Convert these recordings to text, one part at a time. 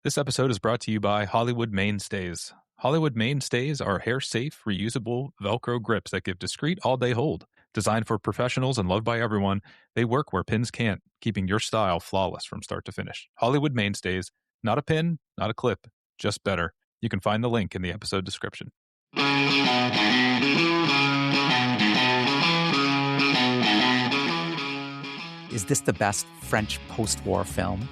This episode is brought to you by Hollywood Mainstays. Hollywood Mainstays are hair-safe, reusable Velcro grips that give discreet all-day hold. Designed for professionals and loved by everyone, they work where pins can't, keeping your style flawless from start to finish. Hollywood Mainstays, not a pin, not a clip, just better. You can find the link in the episode description. Is this the best French post-war film?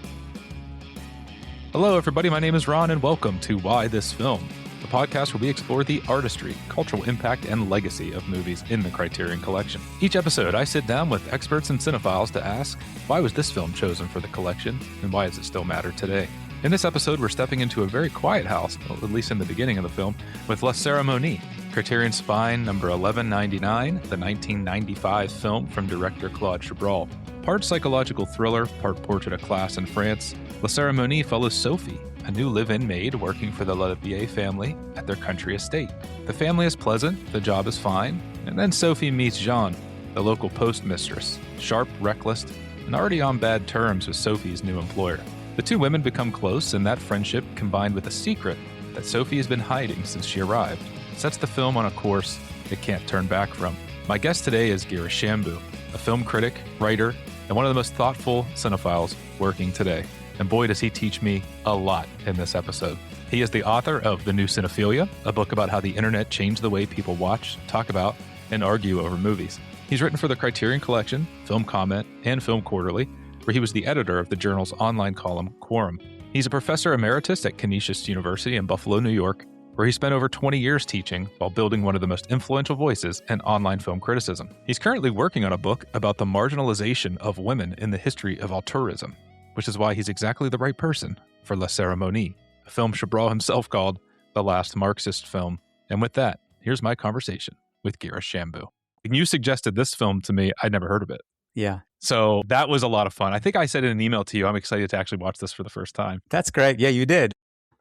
Hello, everybody. My name is Ron, and welcome to Why This Film, the podcast where we explore the artistry, cultural impact, and legacy of movies in the Criterion Collection. Each episode, I sit down with experts and cinephiles to ask, why was this film chosen for the collection, and why does it still matter today? In this episode, we're stepping into a very quiet house, well, at least in the beginning of the film, with La Cérémonie, Criterion Spine number 1199, the 1995 film from director Claude Chabrol. Part psychological thriller, part portrait of class in France, La Cérémonie follows Sophie, a new live-in maid working for the Lelièvre family at their country estate. The family is pleasant, the job is fine, and then Sophie meets Jeanne, the local postmistress, sharp, reckless, and already on bad terms with Sophie's new employer. The two women become close, and that friendship, combined with a secret that Sophie has been hiding since she arrived, sets the film on a course it can't turn back from. My guest today is Girish Shambu, a film critic, writer, and one of the most thoughtful cinephiles working today. And boy, does he teach me a lot in this episode. He is the author of The New Cinephilia, a book about how the internet changed the way people watch, talk about, and argue over movies. He's written for the Criterion Collection, Film Comment, and Film Quarterly, where he was the editor of the journal's online column, Quorum. He's a professor emeritus at Canisius University in Buffalo, New York, where he spent over 20 years teaching while building one of the most influential voices in online film criticism. He's currently working on a book about the marginalization of women in the history of auteurism, which is why he's exactly the right person for La Cérémonie, a film Chabrol himself called the last Marxist film. And with that, here's my conversation with Girish Shambu. You suggested this film to me. I'd never heard of it. Yeah. So that was a lot of fun. I think I said in an email to you, I'm excited to actually watch this for the first time. That's great. Yeah, you did.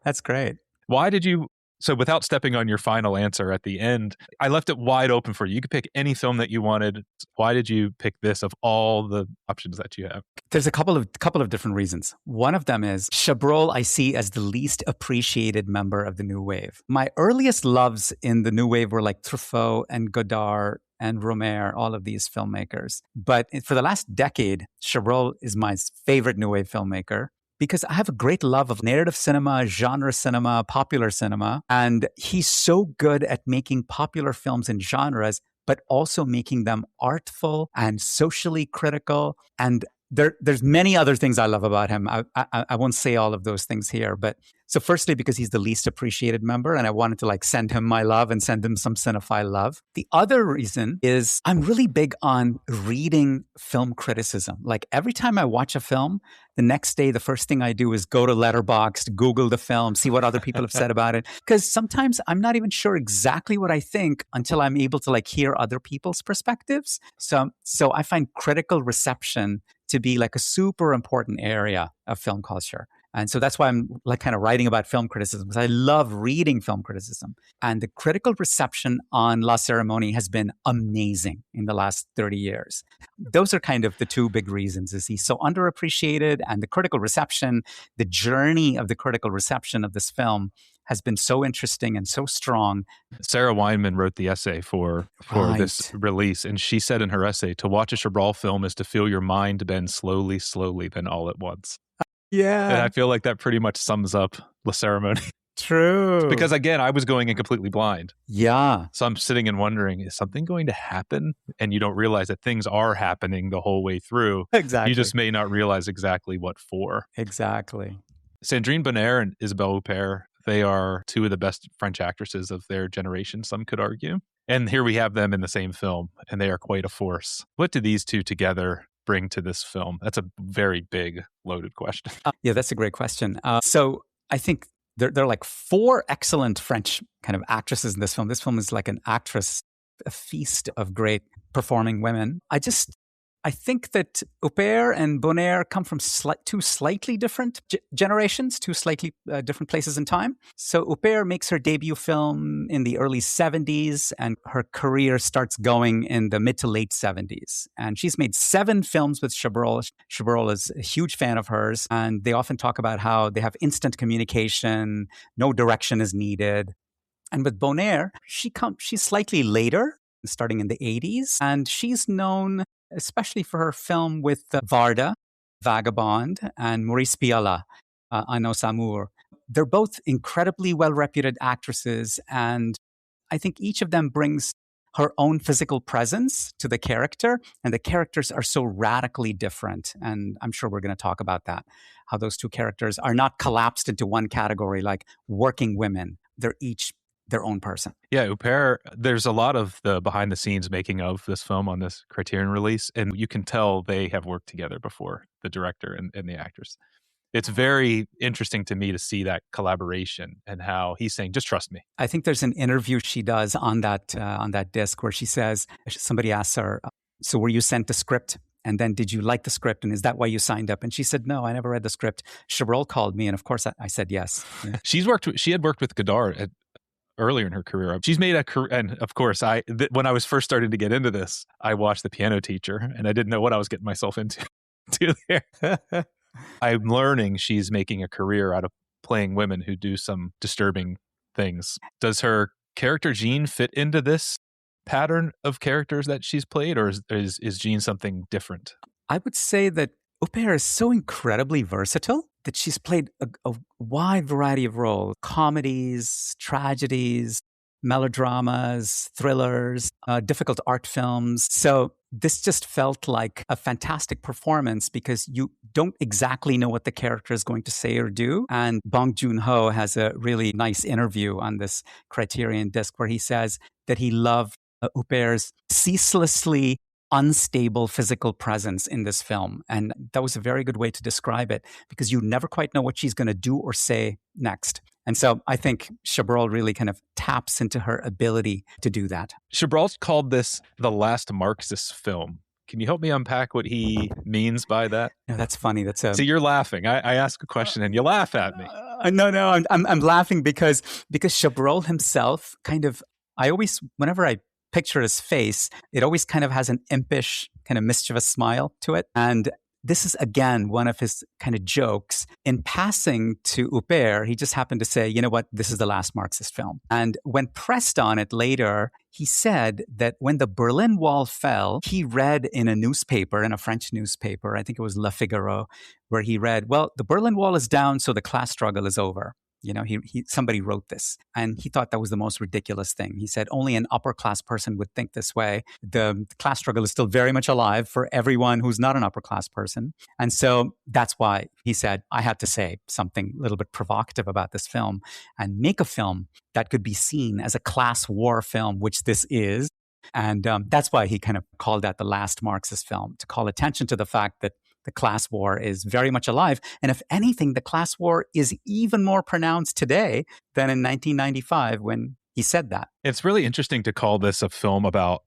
That's great. Why did you... So without stepping on your final answer at the end, I left it wide open for you. You could pick any film that you wanted. Why did you pick this of all the options that you have? There's a couple of different reasons. One of them is Chabrol I see as the least appreciated member of the New Wave. My earliest loves in the New Wave were like Truffaut and Godard and Romer, all of these filmmakers. But for the last decade, Chabrol is my favorite New Wave filmmaker, because I have a great love of narrative cinema, genre cinema, popular cinema. And he's so good at making popular films in genres, but also making them artful and socially critical. And there's many other things I love about him. I won't say all of those things here. But so firstly, because he's the least appreciated member, and I wanted to send him my love and send him some cinephile love. The other reason is I'm really big on reading film criticism. Like every time I watch a film, the next day, the first thing I do is go to Letterboxd, Google the film, see what other people have said about it. Because sometimes I'm not even sure exactly what I think until I'm able to hear other people's perspectives. So I find critical reception to be a super important area of film culture. And so that's why I'm kind of writing about film criticism, because I love reading film criticism. And the critical reception on La Cérémonie has been amazing in the last 30 years. Those are kind of the two big reasons. Is he's so underappreciated, and the critical reception, the journey of the critical reception of this film has been so interesting and so strong. Sarah Weinman wrote the essay for this release, and she said in her essay, to watch a Chabrol film is to feel your mind bend slowly, then all at once. Yeah. And I feel like that pretty much sums up La Cérémonie. True. Because again, I was going in completely blind. Yeah. So I'm sitting and wondering, is something going to happen? And you don't realize that things are happening the whole way through. Exactly. You just may not realize exactly what for. Exactly. Sandrine Bonnaire and Isabelle Huppert, they are two of the best French actresses of their generation, some could argue. And here we have them in the same film, and they are quite a force. What do these two together bring to this film? That's a very big, loaded question. Yeah, that's a great question. So I think there are four excellent French kind of actresses in this film. This film is like an actress, a feast of great performing women. I I think that Huppert and Bonnaire come from two slightly different generations, two slightly different places in time. So Huppert makes her debut film in the early 70s, and her career starts going in the mid to late 70s. And she's made 7 films with Chabrol. Chabrol is a huge fan of hers, and they often talk about how they have instant communication, no direction is needed. And with Bonnaire, she's slightly later, starting in the 80s, and she's known especially for her film with Varda, Vagabond, and Maurice Pialat, Un Os Amour. They're both incredibly well-reputed actresses, and I think each of them brings her own physical presence to the character, and the characters are so radically different. And I'm sure we're going to talk about that, how those two characters are not collapsed into one category like working women. They're each their own person. Yeah, Huppert, there's a lot of the behind the scenes making of this film on this Criterion release, and you can tell they have worked together before, the director and the actress. It's very interesting to me to see that collaboration and how he's saying, just trust me. I think there's an interview she does on that disc where she says, somebody asks her, so were you sent the script? And then did you like the script? And is that why you signed up? And she said, no, I never read the script. Chabrol called me. And of course I said yes. Yeah. She had worked with Godard earlier in her career. She's made a career, and of course, when I was first starting to get into this, I watched The Piano Teacher, and I didn't know what I was getting myself into there. I'm learning she's making a career out of playing women who do some disturbing things. Does her character Jeanne fit into this pattern of characters that she's played, or is Jeanne something different? I would say that Huppert is so incredibly versatile that she's played a wide variety of roles: comedies, tragedies, melodramas, thrillers, difficult art films. So this just felt like a fantastic performance because you don't exactly know what the character is going to say or do. And Bong Joon-ho has a really nice interview on this Criterion disc where he says that he loved Huppert's ceaselessly unstable physical presence in this film. And that was a very good way to describe it because you never quite know what she's going to do or say next. And so I think Chabrol really kind of taps into her ability to do that. Chabrol called this the last Marxist film. Can you help me unpack what he means by that? No, that's funny. See, you're laughing. I ask a question and you laugh at me. No, I'm laughing because Chabrol himself kind of, whenever I picture his face, it always kind of has an impish, kind of mischievous smile to it. And this is, again, one of his kind of jokes. In passing to Huppert, he just happened to say, you know what, this is the last Marxist film. And when pressed on it later, he said that when the Berlin Wall fell, he read in a French newspaper, I think it was Le Figaro, where he read, well, the Berlin Wall is down, so the class struggle is over. You know, somebody wrote this, and he thought that was the most ridiculous thing. He said only an upper class person would think this way. The class struggle is still very much alive for everyone who's not an upper class person. And so that's why he said, I had to say something a little bit provocative about this film and make a film that could be seen as a class war film, which this is. And that's why he kind of called that the last Marxist film, to call attention to the fact that the class war is very much alive. And if anything, the class war is even more pronounced today than in 1995 when he said that. It's really interesting to call this a film about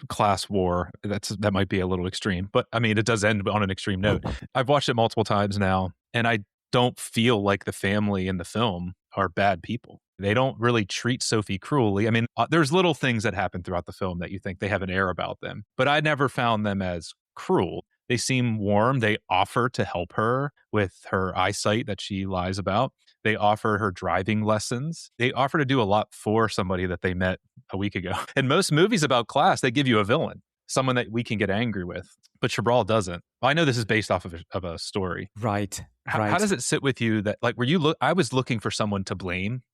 class war. That might be a little extreme, but I mean, it does end on an extreme note. I've watched it multiple times now, and I don't feel like the family in the film are bad people. They don't really treat Sophie cruelly. I mean, there's little things that happen throughout the film that you think they have an air about them, but I never found them as cruel. They seem warm. They offer to help her with her eyesight that she lies about. They offer her driving lessons. They offer to do a lot for somebody that they met a week ago. In most movies about class, they give you a villain, someone that we can get angry with. But Chabrol doesn't. I know this is based off of a story. Right. How does it sit with you that, like, I was looking for someone to blame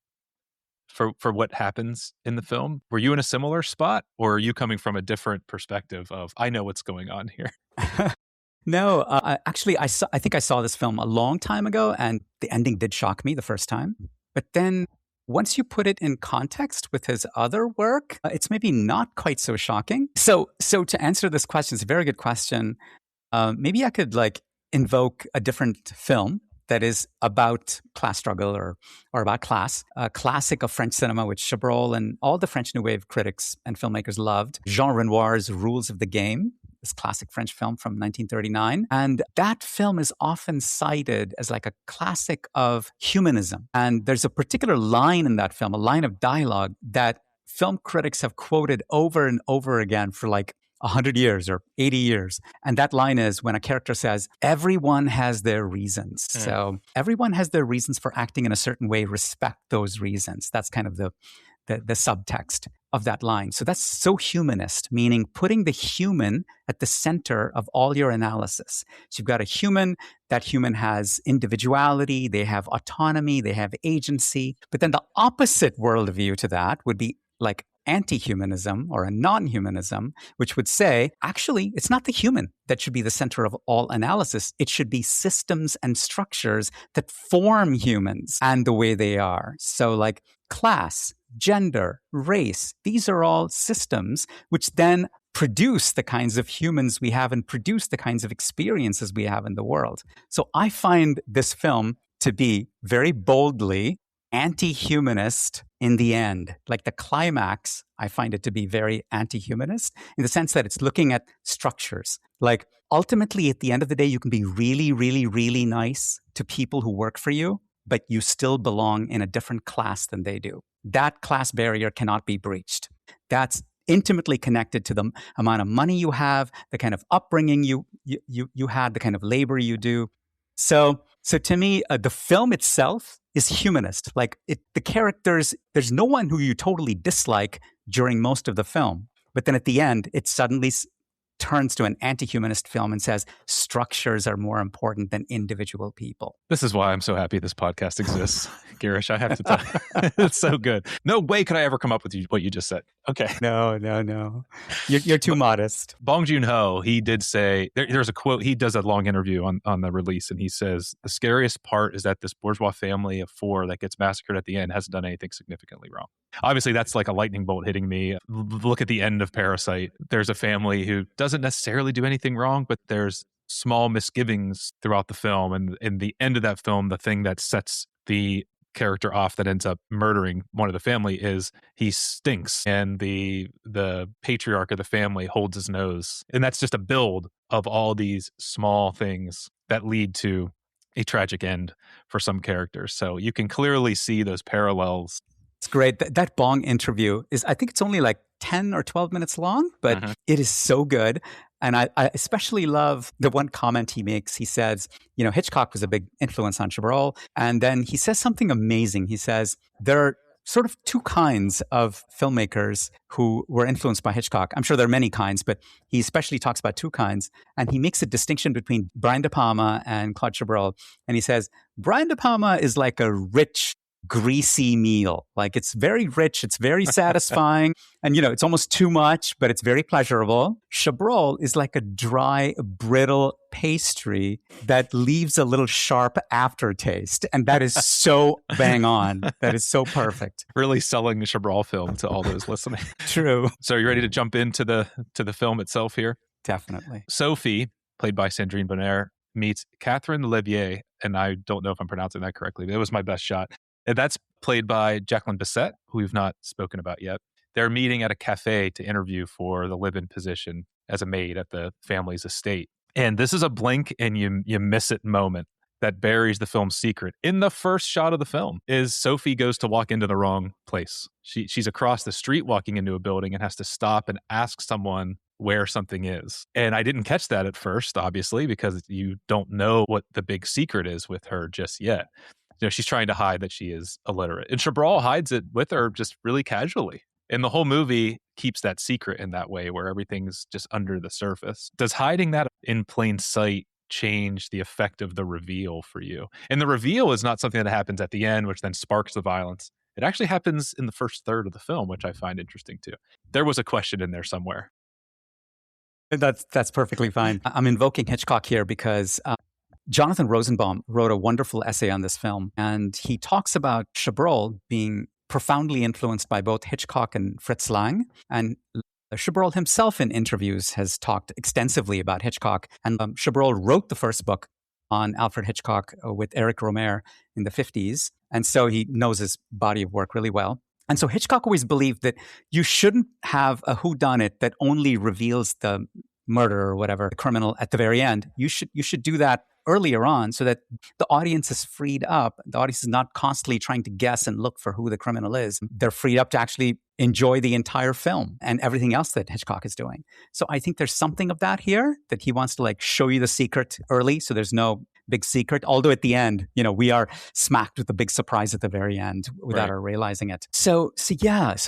for what happens in the film. Were you in a similar spot, or are you coming from a different perspective of, I know what's going on here? No, actually, I think I saw this film a long time ago, and the ending did shock me the first time. But then once you put it in context with his other work, it's maybe not quite so shocking. So to answer this question, it's a very good question. Maybe I could invoke a different film that is about class struggle or about class, a classic of French cinema, which Chabrol and all the French New Wave critics and filmmakers loved. Jean Renoir's Rules of the Game. this classic French film from 1939. And that film is often cited as like a classic of humanism. And there's a particular line in that film, a line of dialogue that film critics have quoted over and over again for like 100 years or 80 years. And that line is when a character says, everyone has their reasons. So everyone has their reasons for acting in a certain way. Respect those reasons. That's kind of the subtext of that line. So that's so humanist, meaning putting the human at the center of all your analysis. So you've got a human, that human has individuality, they have autonomy, they have agency. But then the opposite worldview to that would be like anti-humanism or a non-humanism, which would say, actually, it's not the human that should be the center of all analysis. It should be systems and structures that form humans and the way they are. So like class, gender, race, these are all systems which then produce the kinds of humans we have and produce the kinds of experiences we have in the world. So I find this film to be very boldly anti-humanist in the end. Like the climax, I find it to be very anti-humanist in the sense that it's looking at structures. Like ultimately, at the end of the day, you can be really, really, really nice to people who work for you, but you still belong in a different class than they do. That class barrier cannot be breached. That's intimately connected to the amount of money you have, the kind of upbringing you had, the kind of labor you do. So to me, the film itself is humanist. Like the characters, there's no one who you totally dislike during most of the film. But then at the end, it suddenly turns to an anti-humanist film and says structures are more important than individual people. This is why I'm so happy this podcast exists, Girish. I have to tell you. It's so good. No way could I ever come up with what you just said. Okay. No. You're too modest. Bong Joon-ho, he did say, there's a quote, he does a long interview on the release, and he says, the scariest part is that this bourgeois family of 4 that gets massacred at the end hasn't done anything significantly wrong. Obviously, that's like a lightning bolt hitting me. Look at the end of Parasite. There's a family who doesn't necessarily do anything wrong, but there's small misgivings throughout the film. And in the end of that film, the thing that sets the character off that ends up murdering one of the family is he stinks, and the patriarch of the family holds his nose. And that's just a build of all these small things that lead to a tragic end for some characters. So you can clearly see those parallels. It's great. That Bong interview is, I think it's only like 10 or 12 minutes long, but it is so good. And I especially love the one comment he makes. He says, Hitchcock was a big influence on Chabrol. And then he says something amazing. He says, there are sort of 2 kinds of filmmakers who were influenced by Hitchcock. I'm sure there are many kinds, but he especially talks about 2 kinds. And he makes a distinction between Brian De Palma and Claude Chabrol. And he says, Brian De Palma is like a rich, greasy meal. Like it's very rich, it's very satisfying, and it's almost too much, but it's very pleasurable. Chabrol is like a dry, brittle pastry that leaves a little sharp aftertaste, and that is so bang on. That is so perfect. Really selling the Chabrol film to all those listening. True. So are you ready to jump into the film itself here? Definitely. Sophie, played by Sandrine Bonnaire, meets Catherine Lelièvre, and I don't know if I'm pronouncing that correctly, but it was my best shot. And that's played by Jacqueline Bisset, who we've not spoken about yet. They're meeting at a cafe to interview for the live-in position as a maid at the family's estate. And this is a blink and you miss it moment that buries the film's secret. In the first shot of the film is Sophie goes to walk into the wrong place. She's across the street walking into a building and has to stop and ask someone where something is. And I didn't catch that at first, obviously, because you don't know what the big secret is with her just yet. She's trying to hide that she is illiterate. And Chabrol hides it with her just really casually. And the whole movie keeps that secret in that way where everything's just under the surface. Does hiding that in plain sight change the effect of the reveal for you? And the reveal is not something that happens at the end, which then sparks the violence. It actually happens in the first third of the film, which I find interesting too. There was a question in there somewhere. That's perfectly fine. I'm invoking Hitchcock here because Jonathan Rosenbaum wrote a wonderful essay on this film, and he talks about Chabrol being profoundly influenced by both Hitchcock and Fritz Lang. And Chabrol himself in interviews has talked extensively about Hitchcock. And Chabrol wrote the first book on Alfred Hitchcock with Eric Romer in the 50s. And so he knows his body of work really well. And so Hitchcock always believed that you shouldn't have a whodunit that only reveals the murderer or whatever, the criminal at the very end. You should do that earlier on so that the audience is freed up. The audience is not constantly trying to guess and look for who the criminal is. They're freed up to actually enjoy the entire film and everything else that Hitchcock is doing. So I think there's something of that here, that he wants to like show you the secret early so there's no big secret. Although at the end, we are smacked with the big surprise at the very end without our realizing it. So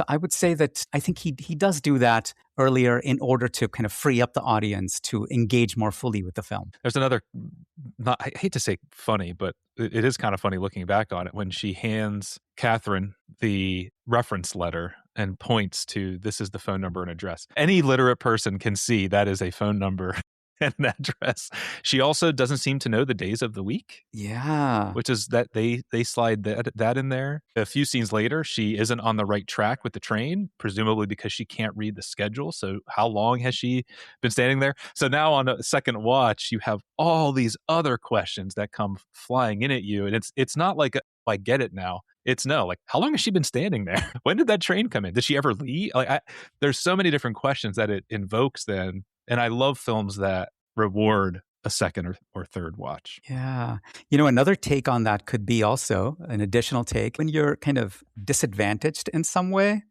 I would say that I think he does do that earlier in order to kind of free up the audience to engage more fully with the film. There's another, I hate to say funny, but it is kind of funny looking back on it, when she hands Catherine the reference letter and points to, this is the phone number and address. Any literate person can see that is a phone number and an address. She also doesn't seem to know the days of the week. Yeah. Which is that they slide that in there. A few scenes later, she isn't on the right track with the train, presumably because she can't read the schedule. So how long has she been standing there? So now on a second watch, you have all these other questions that come flying in at you. And it's not like, I get it now. It's no, like, how long has she been standing there? When did that train come in? Did she ever leave? There's so many different questions that it invokes then. And I love films that reward a second or third watch. Yeah. Another take on that could be also an additional take. When you're kind of disadvantaged in some way,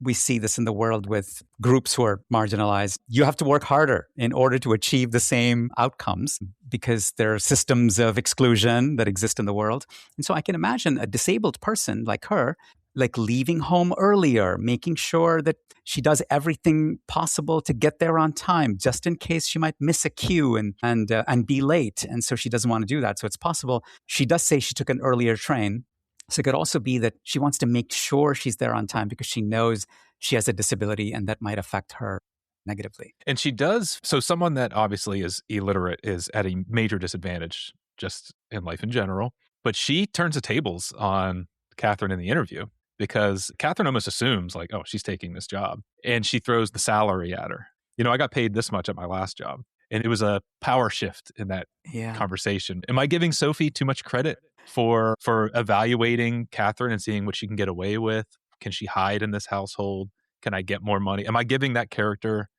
we see this in the world with groups who are marginalized. You have to work harder in order to achieve the same outcomes because there are systems of exclusion that exist in the world. And so I can imagine a disabled person like her, like leaving home earlier, making sure that she does everything possible to get there on time, just in case she might miss a cue and be late. And so she doesn't want to do that. So it's possible. She does say she took an earlier train. So it could also be that she wants to make sure she's there on time because she knows she has a disability and that might affect her negatively. And she does. So someone that obviously is illiterate is at a major disadvantage just in life in general. But she turns the tables on Catherine in the interview, because Catherine almost assumes like, oh, she's taking this job. And she throws the salary at her. I got paid this much at my last job. And it was a power shift in that conversation. Am I giving Sophie too much credit for evaluating Catherine and seeing what she can get away with? Can she hide in this household? Can I get more money? Am I giving that character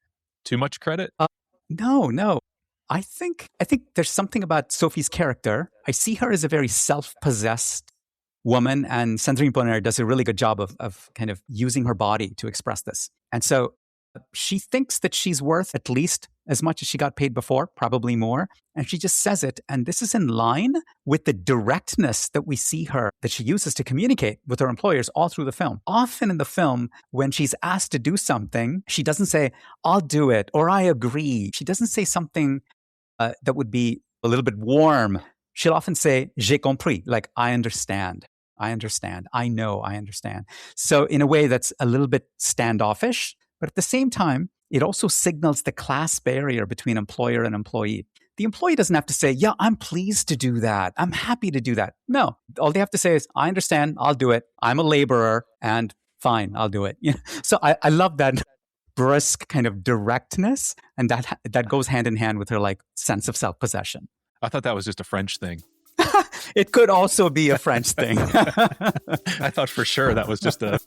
too much credit? No. I think there's something about Sophie's character. I see her as a very self-possessed woman, and Sandrine Bonnaire does a really good job of kind of using her body to express this. And so she thinks that she's worth at least as much as she got paid before, probably more. And she just says it. And this is in line with the directness that we see her, that she uses to communicate with her employers all through the film. Often in the film, when she's asked to do something, she doesn't say, I'll do it, or I agree. She doesn't say something that would be a little bit warm. She'll often say, j'ai compris, like, I understand. I understand. I know. I understand. So in a way that's a little bit standoffish, but at the same time, it also signals the class barrier between employer and employee. The employee doesn't have to say, yeah, I'm pleased to do that. I'm happy to do that. No, all they have to say is, I understand. I'll do it. I'm a laborer and fine, I'll do it. So I love that brisk kind of directness, and that goes hand in hand with her like sense of self-possession. I thought that was just a French thing. It could also be a French thing. I thought for sure that was just a...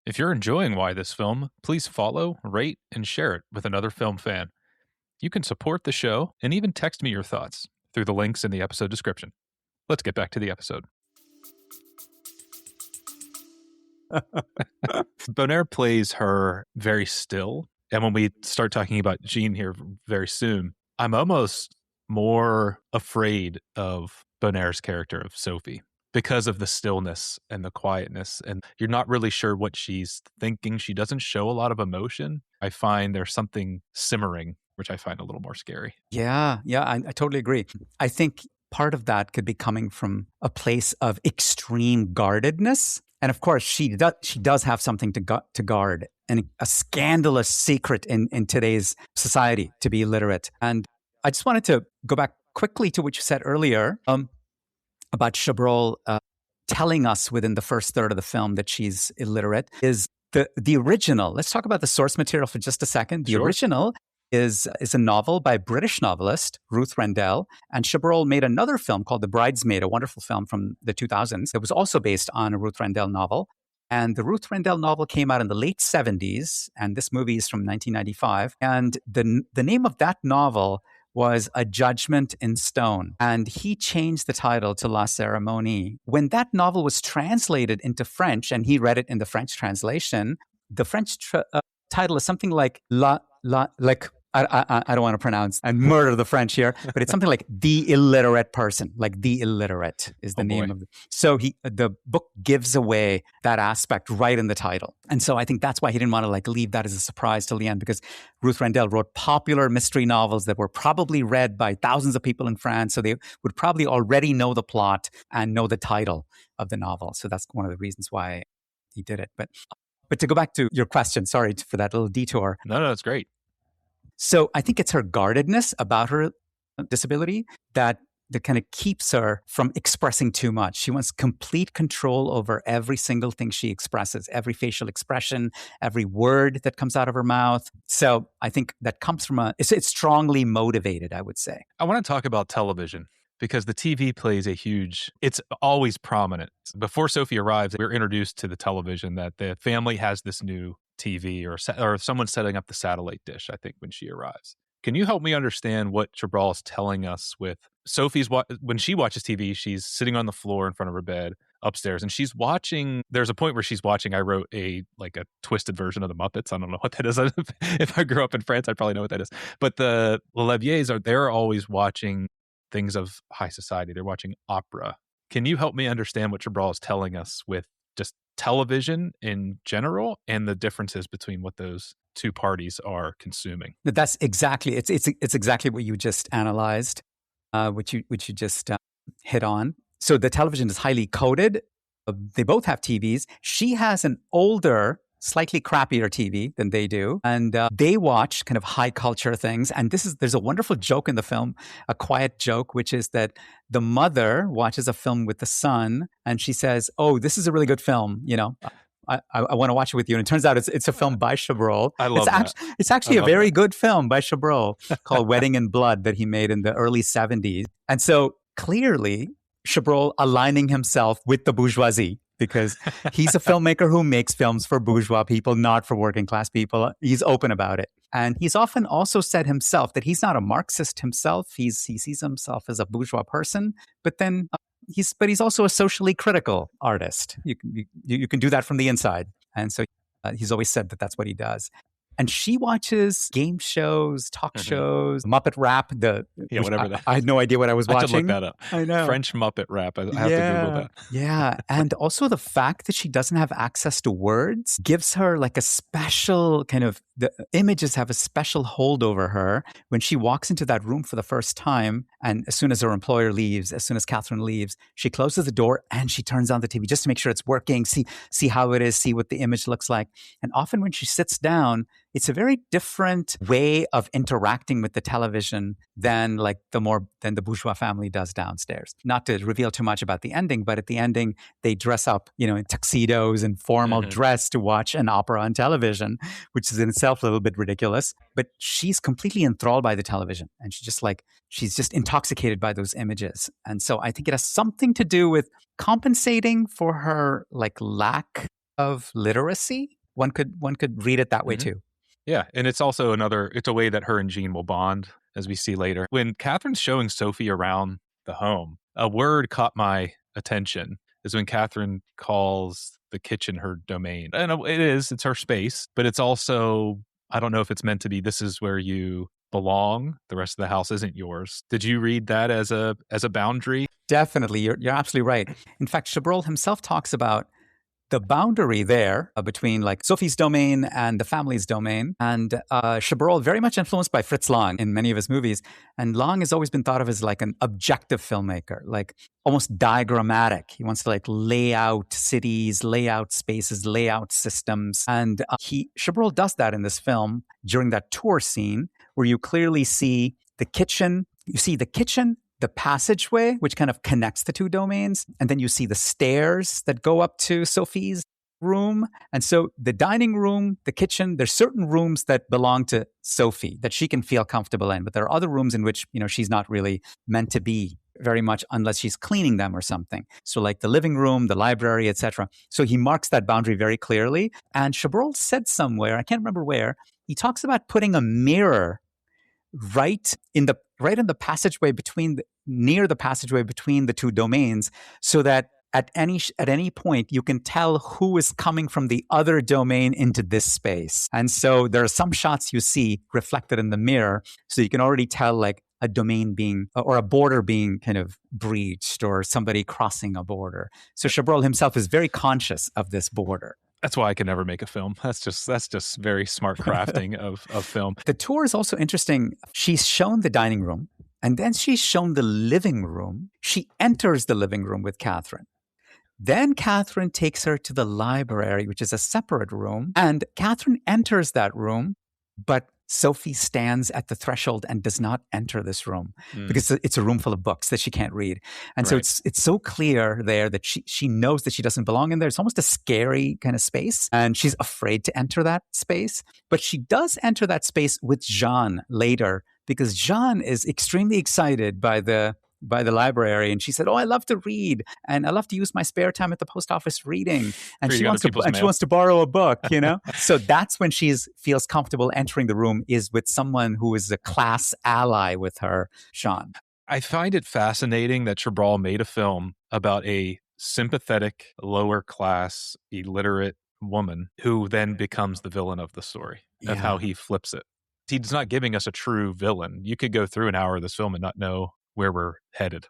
If you're enjoying Why This Film, please follow, rate, and share it with another film fan. You can support the show and even text me your thoughts through the links in the episode description. Let's get back to the episode. Bonnaire plays her very still. And when we start talking about Jeanne here very soon, I'm almost more afraid of Bonnaire's character of Sophie because of the stillness and the quietness. And you're not really sure what she's thinking. She doesn't show a lot of emotion. I find there's something simmering, which I find a little more scary. Yeah, I totally agree. I think part of that could be coming from a place of extreme guardedness. And of course, she does have something to guard, and a scandalous secret in today's society to be illiterate. And I just wanted to go back quickly to what you said earlier about Chabrol telling us within the first third of the film that she's illiterate. Is the original? Let's talk about the source material for just a second. The original is a novel by a British novelist, Ruth Rendell, and Chabrol made another film called The Bridesmaid, a wonderful film from the 2000s. It was also based on a Ruth Rendell novel. And the Ruth Rendell novel came out in the late 70s, and this movie is from 1995. And the name of that novel was A Judgment in Stone. And he changed the title to La Cérémonie. When that novel was translated into French, and he read it in the French translation, the French title is something like like I don't want to pronounce and murder the French here, but it's something like The Illiterate Person, like The Illiterate is the name of it. So the book gives away that aspect right in the title. And so I think that's why he didn't want to like leave that as a surprise till the end, because Ruth Rendell wrote popular mystery novels that were probably read by thousands of people in France. So they would probably already know the plot and know the title of the novel. So that's one of the reasons why he did it. But to go back to your question, sorry for that little detour. No, it's great. So I think it's her guardedness about her disability that kind of keeps her from expressing too much. She wants complete control over every single thing she expresses, every facial expression, every word that comes out of her mouth. So I think that comes from it's strongly motivated, I would say. I want to talk about television, because the TV plays it's always prominent. Before Sophie arrives, we're introduced to the television that the family has this new TV or someone's setting up the satellite dish, I think, when she arrives. Can you help me understand what Chabrol is telling us with Sophie's, when she watches TV, she's sitting on the floor in front of her bed upstairs and she's watching, there's a point where she's watching, I wrote a twisted version of the Muppets. I don't know what that is. If I grew up in France, I'd probably know what that is. But the Lelièvres they're always watching things of high society. They're watching opera. Can you help me understand what Chabrol is telling us with just television in general and the differences between what those two parties are consuming? That's exactly, it's exactly what you just analyzed, which you just hit on. So the television is highly coded. They both have TVs. She has an older, slightly crappier TV than they do. And they watch kind of high culture things. And there's a wonderful joke in the film, a quiet joke, which is that the mother watches a film with the son and she says, "Oh, this is a really good film. You know, I want to watch it with you." And it turns out it's a film by Chabrol. I love that. It's actually a very good film by Chabrol called Wedding in Blood that he made in the early 70s. And so clearly Chabrol aligning himself with the bourgeoisie, because he's a filmmaker who makes films for bourgeois people, not for working class people. He's open about it. And he's often also said himself that he's not a Marxist himself. He sees himself as a bourgeois person, but then he's also a socially critical artist. You can do that from the inside. And so he's always said that that's what he does. And she watches game shows, talk shows, Muppet Rap. Whatever that is. I had no idea what I was watching. I should look that up. I know. French Muppet Rap. I have to Google that. Yeah. And also the fact that she doesn't have access to words gives her like a special kind of, the images have a special hold over her when she walks into that room for the first time. And as soon as her employer leaves, as soon as Catherine leaves, she closes the door and she turns on the TV just to make sure it's working, see how it is, see what the image looks like. And often when she sits down, it's a very different way of interacting with the television than the bourgeois family does downstairs. Not to reveal too much about the ending, but at the ending, they dress up, in tuxedos and formal dress to watch an opera on television, which is in itself a little bit ridiculous. But she's completely enthralled by the television, and she's just intoxicated by those images. And so I think it has something to do with compensating for her lack of literacy. One could read it that way too. Yeah, and it's also it's a way that her and Jeanne will bond, as we see later. When Catherine's showing Sophie around the home, a word caught my attention is when Catherine calls the kitchen her domain. And it's her space, but it's also, I don't know if it's meant to be, this is where you belong. The rest of the house isn't yours. Did you read that as a boundary? Definitely. You're absolutely right. In fact, Chabrol himself talks about the boundary there between Sophie's domain and the family's domain. And Chabrol, very much influenced by Fritz Lang in many of his movies. And Lang has always been thought of as an objective filmmaker, almost diagrammatic. He wants to lay out cities, lay out spaces, lay out systems. And Chabrol does that in this film during that tour scene where you clearly see the kitchen. You see the kitchen, the passageway, which kind of connects the two domains. And then you see the stairs that go up to Sophie's room. And so the dining room, the kitchen, there's certain rooms that belong to Sophie that she can feel comfortable in. But there are other rooms in which, she's not really meant to be very much unless she's cleaning them or something. So like the living room, the library, etc. So he marks that boundary very clearly. And Chabrol said somewhere, I can't remember where, he talks about putting a mirror right in the passageway near the passageway between the two domains, so that at any point you can tell who is coming from the other domain into this space. And so there are some shots you see reflected in the mirror, so you can already tell like a domain being or a border being kind of breached or somebody crossing a border. So Chabrol himself is very conscious of this border. That's why I can never make a film. That's just very smart crafting of film. The tour is also interesting. She's shown the dining room, and then she's shown the living room. She enters the living room with Catherine. Then Catherine takes her to the library, which is a separate room. And Catherine enters that room, but Sophie stands at the threshold and does not enter this room because it's a room full of books that she can't read. And so it's so clear there that she knows that she doesn't belong in there. It's almost a scary kind of space, and she's afraid to enter that space. But she does enter that space with Jeanne later, because Jeanne is extremely excited by the library, and she said, "Oh, I love to read, and I love to use my spare time at the post office reading." And she wants to borrow a book, you know. So that's when she feels comfortable entering the room, is with someone who is a class ally with her, Jeanne. I find it fascinating that Chabrol made a film about a sympathetic, lower class, illiterate woman who then becomes the villain of the story, of how he flips it. He's not giving us a true villain. You could go through an hour of this film and not know where we're headed,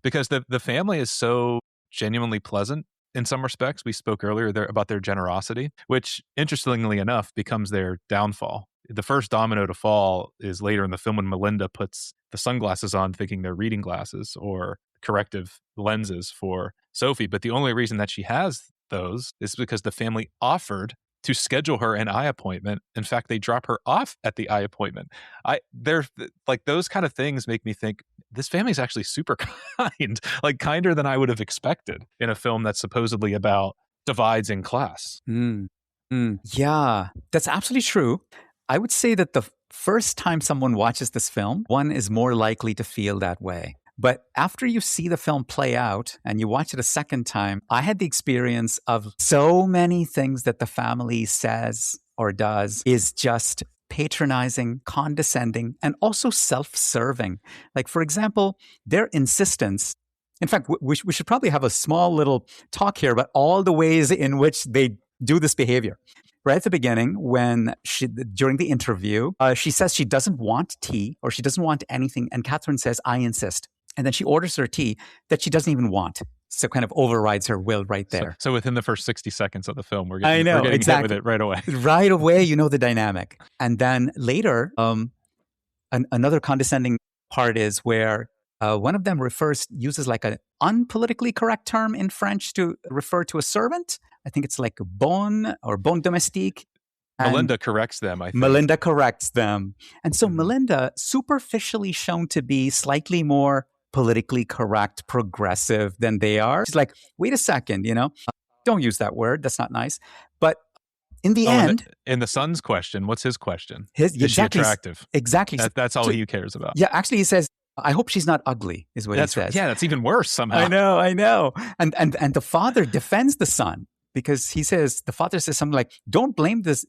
because the family is so genuinely pleasant in some respects. We spoke earlier about their generosity, which interestingly enough becomes their downfall. The first domino to fall is later in the film when Melinda puts the sunglasses on thinking they're reading glasses or corrective lenses for Sophie. But the only reason that she has those is because the family offered to schedule her an eye appointment. In fact, they drop her off at the eye appointment. They're like, those kind of things make me think this family's actually super kind, like kinder than I would have expected in a film that's supposedly about divides in class. Yeah, that's absolutely true. I would say that the first time someone watches this film, one is more likely to feel that way. But after you see the film play out and you watch it a second time, I had the experience of so many things that the family says or does is just patronizing, condescending, and also self-serving. Like, for example, their insistence. In fact, we should probably have a small little talk here about all the ways in which they do this behavior. Right at the beginning, during the interview, she says she doesn't want tea or she doesn't want anything. And Catherine says, "I insist." And then she orders her tea that she doesn't even want. So kind of overrides her will right there. So within the first 60 seconds of the film, we're getting exactly. hit with it right away. Right away, you know the dynamic. And then later, another condescending part is where one of them uses like an unpolitically correct term in French to refer to a servant. I think it's like bon or bon domestique. Melinda corrects them, I think. Melinda corrects them. And so Melinda, superficially shown to be slightly more politically correct, progressive than they are. She's like, wait a second, don't use that word. That's not nice. But in the end... In the son's question, what's his question? Is she attractive? Exactly. That's all he cares about. Yeah, actually he says, "I hope she's not ugly," is what he says. Yeah, that's even worse somehow. I know. And the father defends the son. Because the father says something like, don't blame this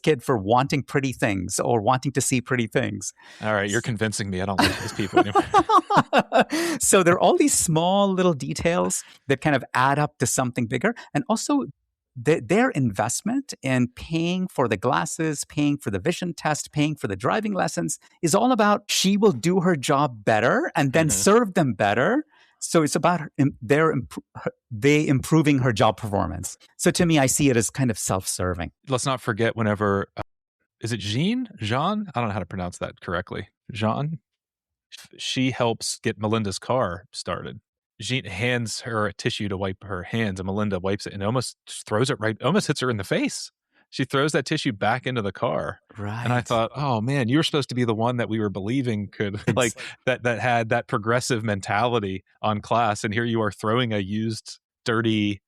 kid for wanting pretty things or wanting to see pretty things. All right, you're convincing me. I don't like these people anymore. So there are all these small little details that kind of add up to something bigger. And also their investment in paying for the glasses, paying for the vision test, paying for the driving lessons is all about she will do her job better and then serve them better. So it's about they improving her job performance. So to me, I see it as kind of self-serving. Let's not forget whenever, is it Jeanne? Jeanne? I don't know how to pronounce that correctly. Jeanne? She helps get Melinda's car started. Jeanne hands her a tissue to wipe her hands, and Melinda wipes it and almost throws it almost hits her in the face. She throws that tissue back into the car. Right. And I thought, oh man, you were supposed to be the one that we were believing could that had that progressive mentality on class. And here you are throwing a used, dirty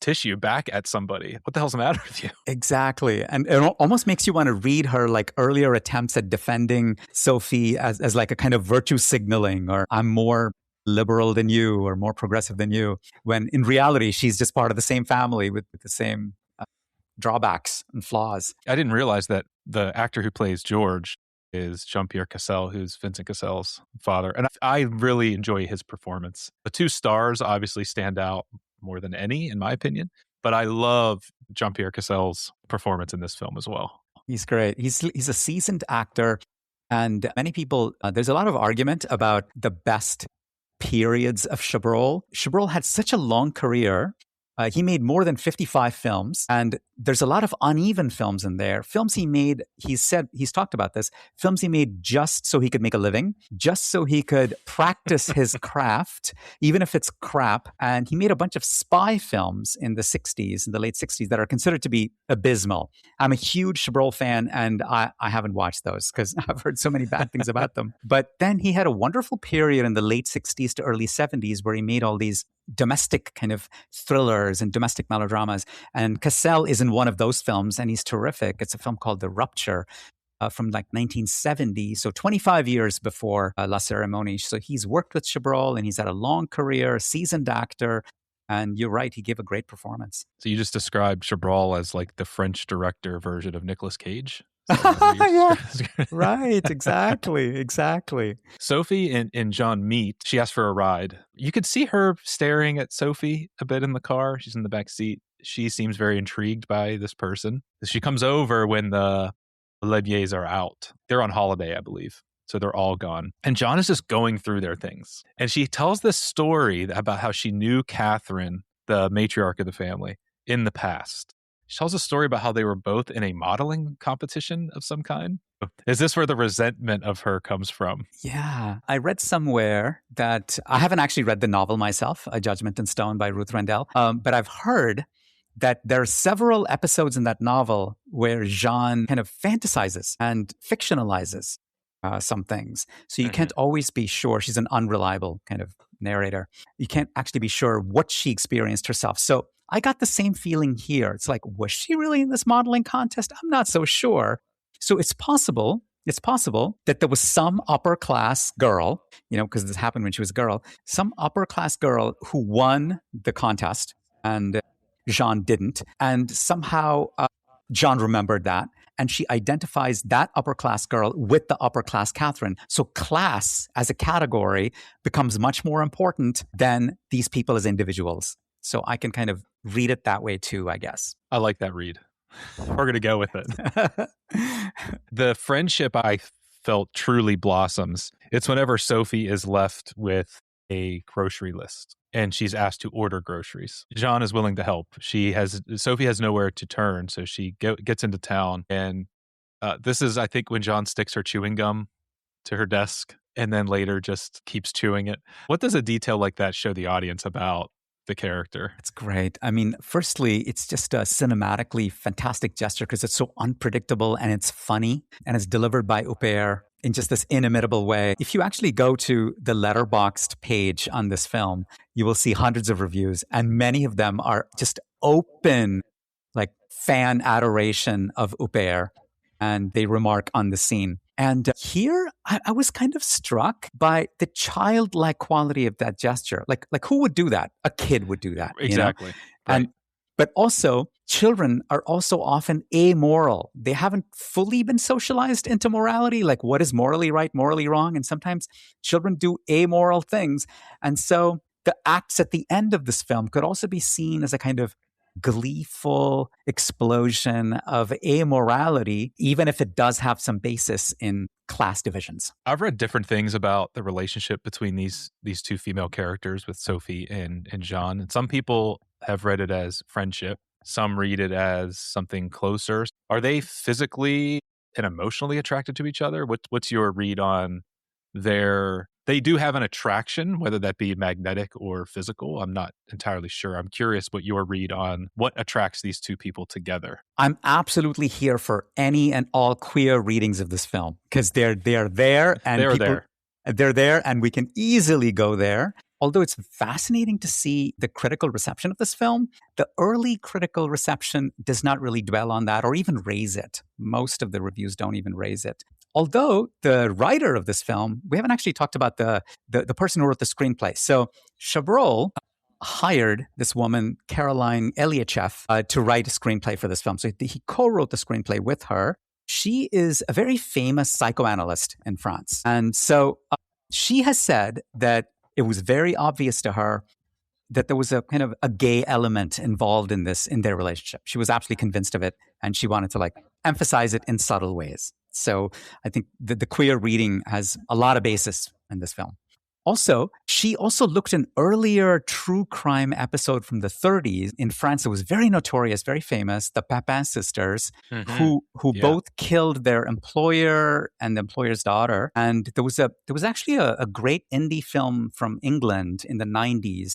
tissue back at somebody. What the hell's the matter with you? Exactly. And it almost makes you want to read her like earlier attempts at defending Sophie as like a kind of virtue signaling, or I'm more liberal than you or more progressive than you, when in reality, she's just part of the same family with the same drawbacks and flaws. I didn't realize that the actor who plays George is Jean-Pierre Cassel, who's Vincent Cassel's father. And I really enjoy his performance. The two stars obviously stand out more than any, in my opinion. But I love Jean-Pierre Cassel's performance in this film as well. He's great. He's a seasoned actor. And many people, there's a lot of argument about the best periods of Chabrol. Chabrol had such a long career. He made more than 55 films, and there's a lot of uneven films in there. Films he made, he's talked about this, films he made just so he could make a living, just so he could practice his craft, even if it's crap. And he made a bunch of spy films in the 60s, in the late 60s, that are considered to be abysmal. I'm a huge Chabrol fan, and I haven't watched those because I've heard so many bad things about them. But then he had a wonderful period in the late 60s to early 70s where he made all these domestic kind of thrillers and domestic melodramas. And Cassel is in one of those films, and he's terrific. It's a film called The Rupture from like 1970, so 25 years before La Cérémonie. So he's worked with Chabrol, and he's had a long career, seasoned actor. And you're right, he gave a great performance. So you just described Chabrol as like the French director version of Nicolas Cage? Yeah. Right, exactly. Sophie and Jeanne meet. She asks for a ride. You could see her staring at Sophie a bit in the car. She's in the back seat. She seems very intrigued by this person. She comes over when the Lelièvres are out. They're on holiday, I believe. So they're all gone. And Jeanne is just going through their things. And she tells this story about how she knew Catherine, the matriarch of the family, in the past. She tells a story about how they were both in a modeling competition of some kind. Is this where the resentment of her comes from? Yeah. I read somewhere that I haven't actually read the novel myself, A Judgment in Stone by Ruth Rendell, but I've heard that there are several episodes in that novel where Jeanne kind of fantasizes and fictionalizes some things. So you can't always be sure. She's an unreliable kind of narrator. You can't actually be sure what she experienced herself. So I got the same feeling here. It's like, was she really in this modeling contest? I'm not so sure. So it's possible that there was some upper class girl, because this happened when she was a girl, some upper class girl who won the contest and Jeanne didn't. And somehow Jeanne remembered that. And she identifies that upper class girl with the upper class Catherine. So class as a category becomes much more important than these people as individuals. So I can kind of read it that way too, I guess. I like that read. We're going to go with it. The friendship I felt truly blossoms. It's whenever Sophie is left with a grocery list and she's asked to order groceries. Jeanne is willing to help. Sophie has nowhere to turn, so she gets into town. And this is, I think, when Jeanne sticks her chewing gum to her desk and then later just keeps chewing it. What does a detail like that show the audience about the character? It's great. I mean, firstly, it's just a cinematically fantastic gesture because it's so unpredictable and it's funny and it's delivered by Huppert in just this inimitable way. If you actually go to the Letterboxd page on this film, you will see hundreds of reviews, and many of them are just open, like fan adoration of Huppert, and they remark on the scene. And here, I was kind of struck by the childlike quality of that gesture. Like who would do that? A kid would do that. Exactly. Right. But also, children are also often amoral. They haven't fully been socialized into morality, like what is morally right, morally wrong. And sometimes children do amoral things. And so the acts at the end of this film could also be seen as a kind of gleeful explosion of amorality, even if it does have some basis in class divisions. I've read different things about the relationship between these two female characters with Sophie and Jeanne. And some people have read it as friendship. Some read it as something closer. Are they physically and emotionally attracted to each other? What's your read on they do have an attraction, whether that be magnetic or physical? I'm not entirely sure. I'm curious what your read on what attracts these two people together. I'm absolutely here for any and all queer readings of this film because they're there and they're there and we can easily go there. although it's fascinating to see the critical reception of this film, the early critical reception does not really dwell on that or even raise it. Most of the reviews don't even raise it. Although the writer of this film, we haven't actually talked about the person who wrote the screenplay. So Chabrol hired this woman, Caroline Eliachev, to write a screenplay for this film. So he co-wrote the screenplay with her. She is a very famous psychoanalyst in France. And so she has said that it was very obvious to her that there was a kind of a gay element involved in their relationship. She was absolutely convinced of it, and she wanted to emphasize it in subtle ways. So I think the queer reading has a lot of basis in this film. Also, she also looked at an earlier true crime episode from the 30s in France. It was very notorious, very famous, the Papin sisters, who both killed their employer and the employer's daughter. And there was actually a great indie film from England in the 90s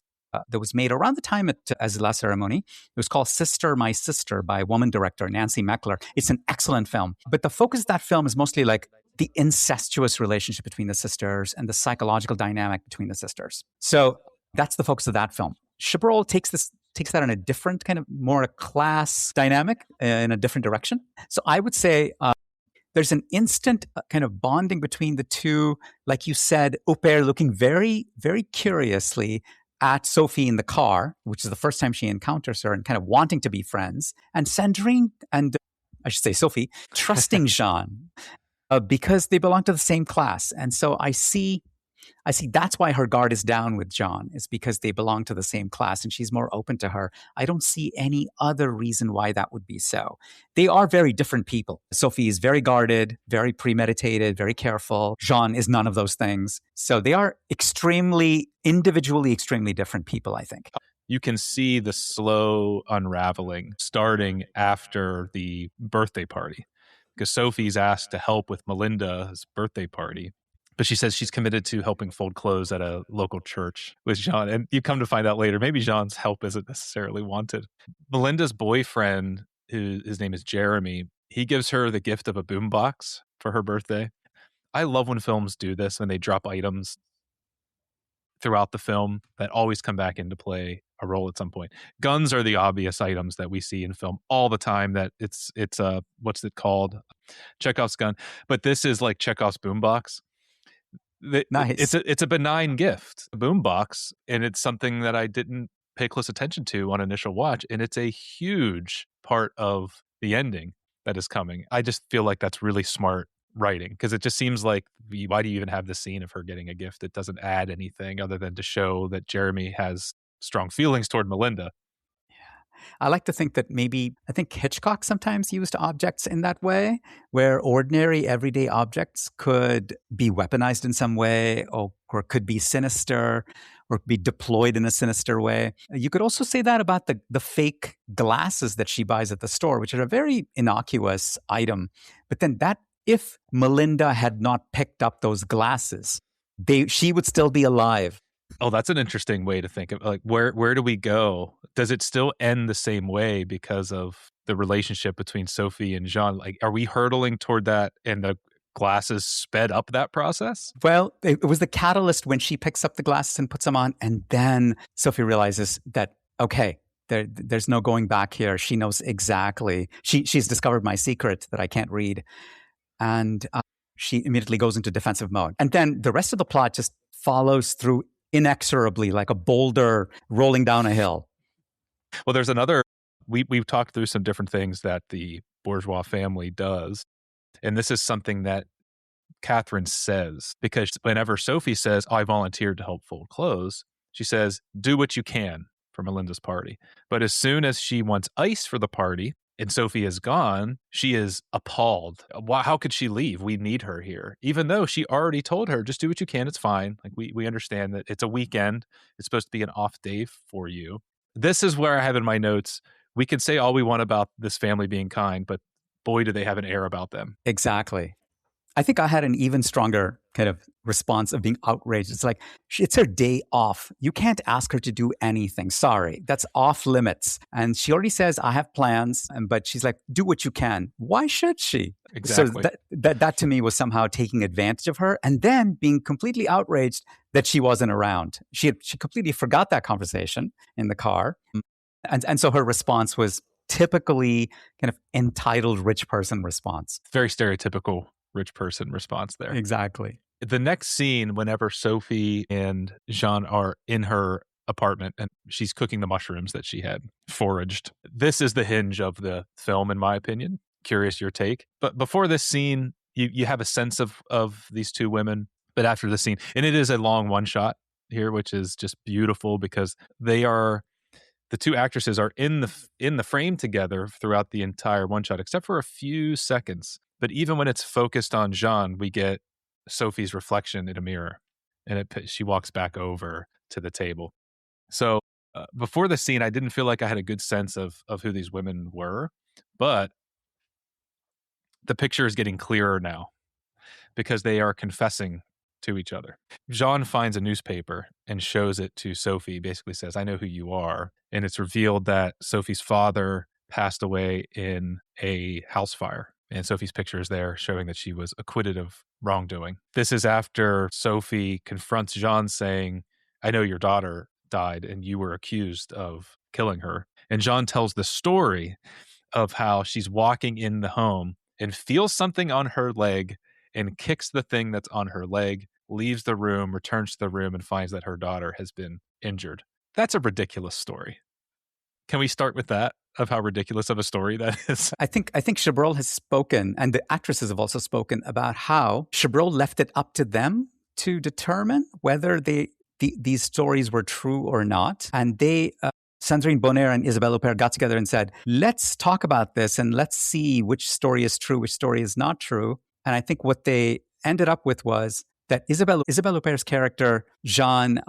that was made around the time as La Cérémonie. It was called Sister, My Sister by a woman director, Nancy Meckler. It's an excellent film. But the focus of that film is mostly the incestuous relationship between the sisters and the psychological dynamic between the sisters. So that's the focus of that film. Chabrol takes that in a different kind of more a class dynamic in a different direction. So I would say there's an instant kind of bonding between the two. Like you said, Aubert looking very, very curiously at Sophie in the car, which is the first time she encounters her, and kind of wanting to be friends. And Sandrine and, I should say Sophie, trusting Jeanne because they belong to the same class. And so I see that's why her guard is down with Jeanne, is because they belong to the same class and she's more open to her. I don't see any other reason why that would be so. They are very different people. Sophie is very guarded, very premeditated, very careful. Jeanne is none of those things. So they are individually extremely different people, I think. You can see the slow unraveling starting after the birthday party, because Sophie's asked to help with Melinda's birthday party. But she says she's committed to helping fold clothes at a local church with Jeanne. And you come to find out later, maybe Jeanne's help isn't necessarily wanted. Melinda's boyfriend, his name is Jeremy, he gives her the gift of a boombox for her birthday. I love when films do this, when they drop items throughout the film that always come back into play a role at some point. Guns are the obvious items that we see in film all the time, that it's what's it called? Chekhov's gun. But this is like Chekhov's boombox. Nice. It's a benign gift, a boombox, and it's something that I didn't pay close attention to on initial watch, and it's a huge part of the ending that is coming. I just feel like that's really smart writing, because it just seems like, why do you even have the scene of her getting a gift? It doesn't add anything other than to show that Jeremy has strong feelings toward Melinda. I like to think that I think Hitchcock sometimes used objects in that way, where ordinary everyday objects could be weaponized in some way, or could be sinister, or be deployed in a sinister way. You could also say that about the fake glasses that she buys at the store, which are a very innocuous item. But then if Melinda had not picked up those glasses, she would still be alive. Oh, that's an interesting way to think of, where do we go? Does it still end the same way because of the relationship between Sophie and Jeanne? Are we hurtling toward that, and the glasses sped up that process? Well, it was the catalyst when she picks up the glasses and puts them on, and then Sophie realizes that, okay, there's no going back here. She knows exactly. She's discovered my secret that I can't read. And she immediately goes into defensive mode. And then the rest of the plot just follows through inexorably, like a boulder rolling down a hill. Well, there's we've talked through some different things that the bourgeois family does. And this is something that Catherine says, because whenever Sophie says, I volunteered to help fold clothes, she says, do what you can for Melinda's party. But as soon as she wants ice for the party, and Sophie is gone, she is appalled. How could she leave? We need her here. Even though she already told her, just do what you can, it's fine. We understand that it's a weekend. It's supposed to be an off day for you. This is where I have in my notes, we can say all we want about this family being kind, but boy, do they have an air about them. Exactly. I think I had an even stronger kind of response of being outraged. It's like, it's her day off. You can't ask her to do anything. Sorry, that's off limits. And she already says, I have plans, but she's like, do what you can. Why should she? Exactly. So that to me was somehow taking advantage of her, and then being completely outraged that she wasn't around. She completely forgot that conversation in the car. And so her response was typically kind of entitled rich person response. Very stereotypical rich person response there. Exactly. The next scene, whenever Sophie and Jeanne are in her apartment and she's cooking the mushrooms that she had foraged. This is the hinge of the film, in my opinion. Curious your take. But before this scene, you have a sense of these two women. But after the scene, and it is a long one shot here, which is just beautiful because the two actresses are in the frame together throughout the entire one shot, except for a few seconds. But even when it's focused on Jeanne, we get Sophie's reflection in a mirror, and she walks back over to the table. So before the scene, I didn't feel like I had a good sense of who these women were, but the picture is getting clearer now because they are confessing to each other. Jeanne finds a newspaper and shows it to Sophie, basically says, "I know who you are." And it's revealed that Sophie's father passed away in a house fire. And Sophie's picture is there showing that she was acquitted of wrongdoing. This is after Sophie confronts Jeanne saying, "I know your daughter died and you were accused of killing her." And Jeanne tells the story of how she's walking in the home and feels something on her leg and kicks the thing that's on her leg, leaves the room, returns to the room, and finds that her daughter has been injured. That's a ridiculous story. Can we start with that, of how ridiculous of a story that is? I think Chabrol has spoken, and the actresses have also spoken, about how Chabrol left it up to them to determine whether these stories were true or not. And Sandrine Bonner and Isabelle Huppert got together and said, let's talk about this and let's see which story is true, which story is not true. And I think what they ended up with was that Isabelle Huppert's character, Jeanne,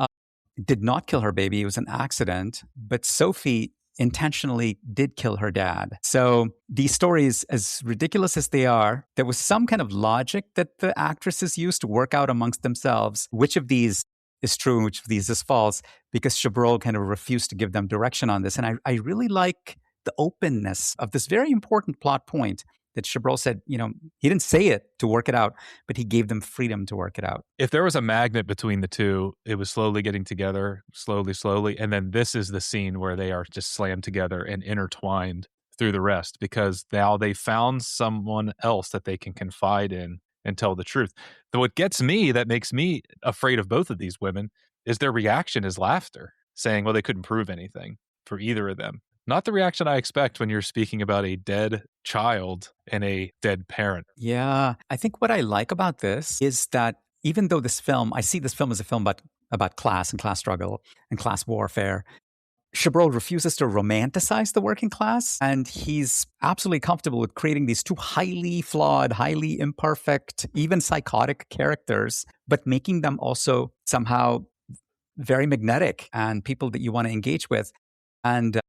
did not kill her baby. It was an accident. But Sophie intentionally did kill her dad. So these stories, as ridiculous as they are, there was some kind of logic that the actresses used to work out amongst themselves which of these is true and which of these is false, because Chabrol kind of refused to give them direction on this. And I really like the openness of this very important plot point that Chabrol said, he didn't say it to work it out, but he gave them freedom to work it out. If there was a magnet between the two, it was slowly getting together, slowly. And then this is the scene where they are just slammed together and intertwined through the rest, because now they found someone else that they can confide in and tell the truth. Though what gets me, that makes me afraid of both of these women, is their reaction is laughter, saying, well, they couldn't prove anything for either of them. Not the reaction I expect when you're speaking about a dead child and a dead parent. Yeah. I think what I like about this is that even though I see this film as a film about class and class struggle and class warfare, Chabrol refuses to romanticize the working class, and he's absolutely comfortable with creating these two highly flawed, highly imperfect, even psychotic characters, but making them also somehow very magnetic and people that you want to engage with. And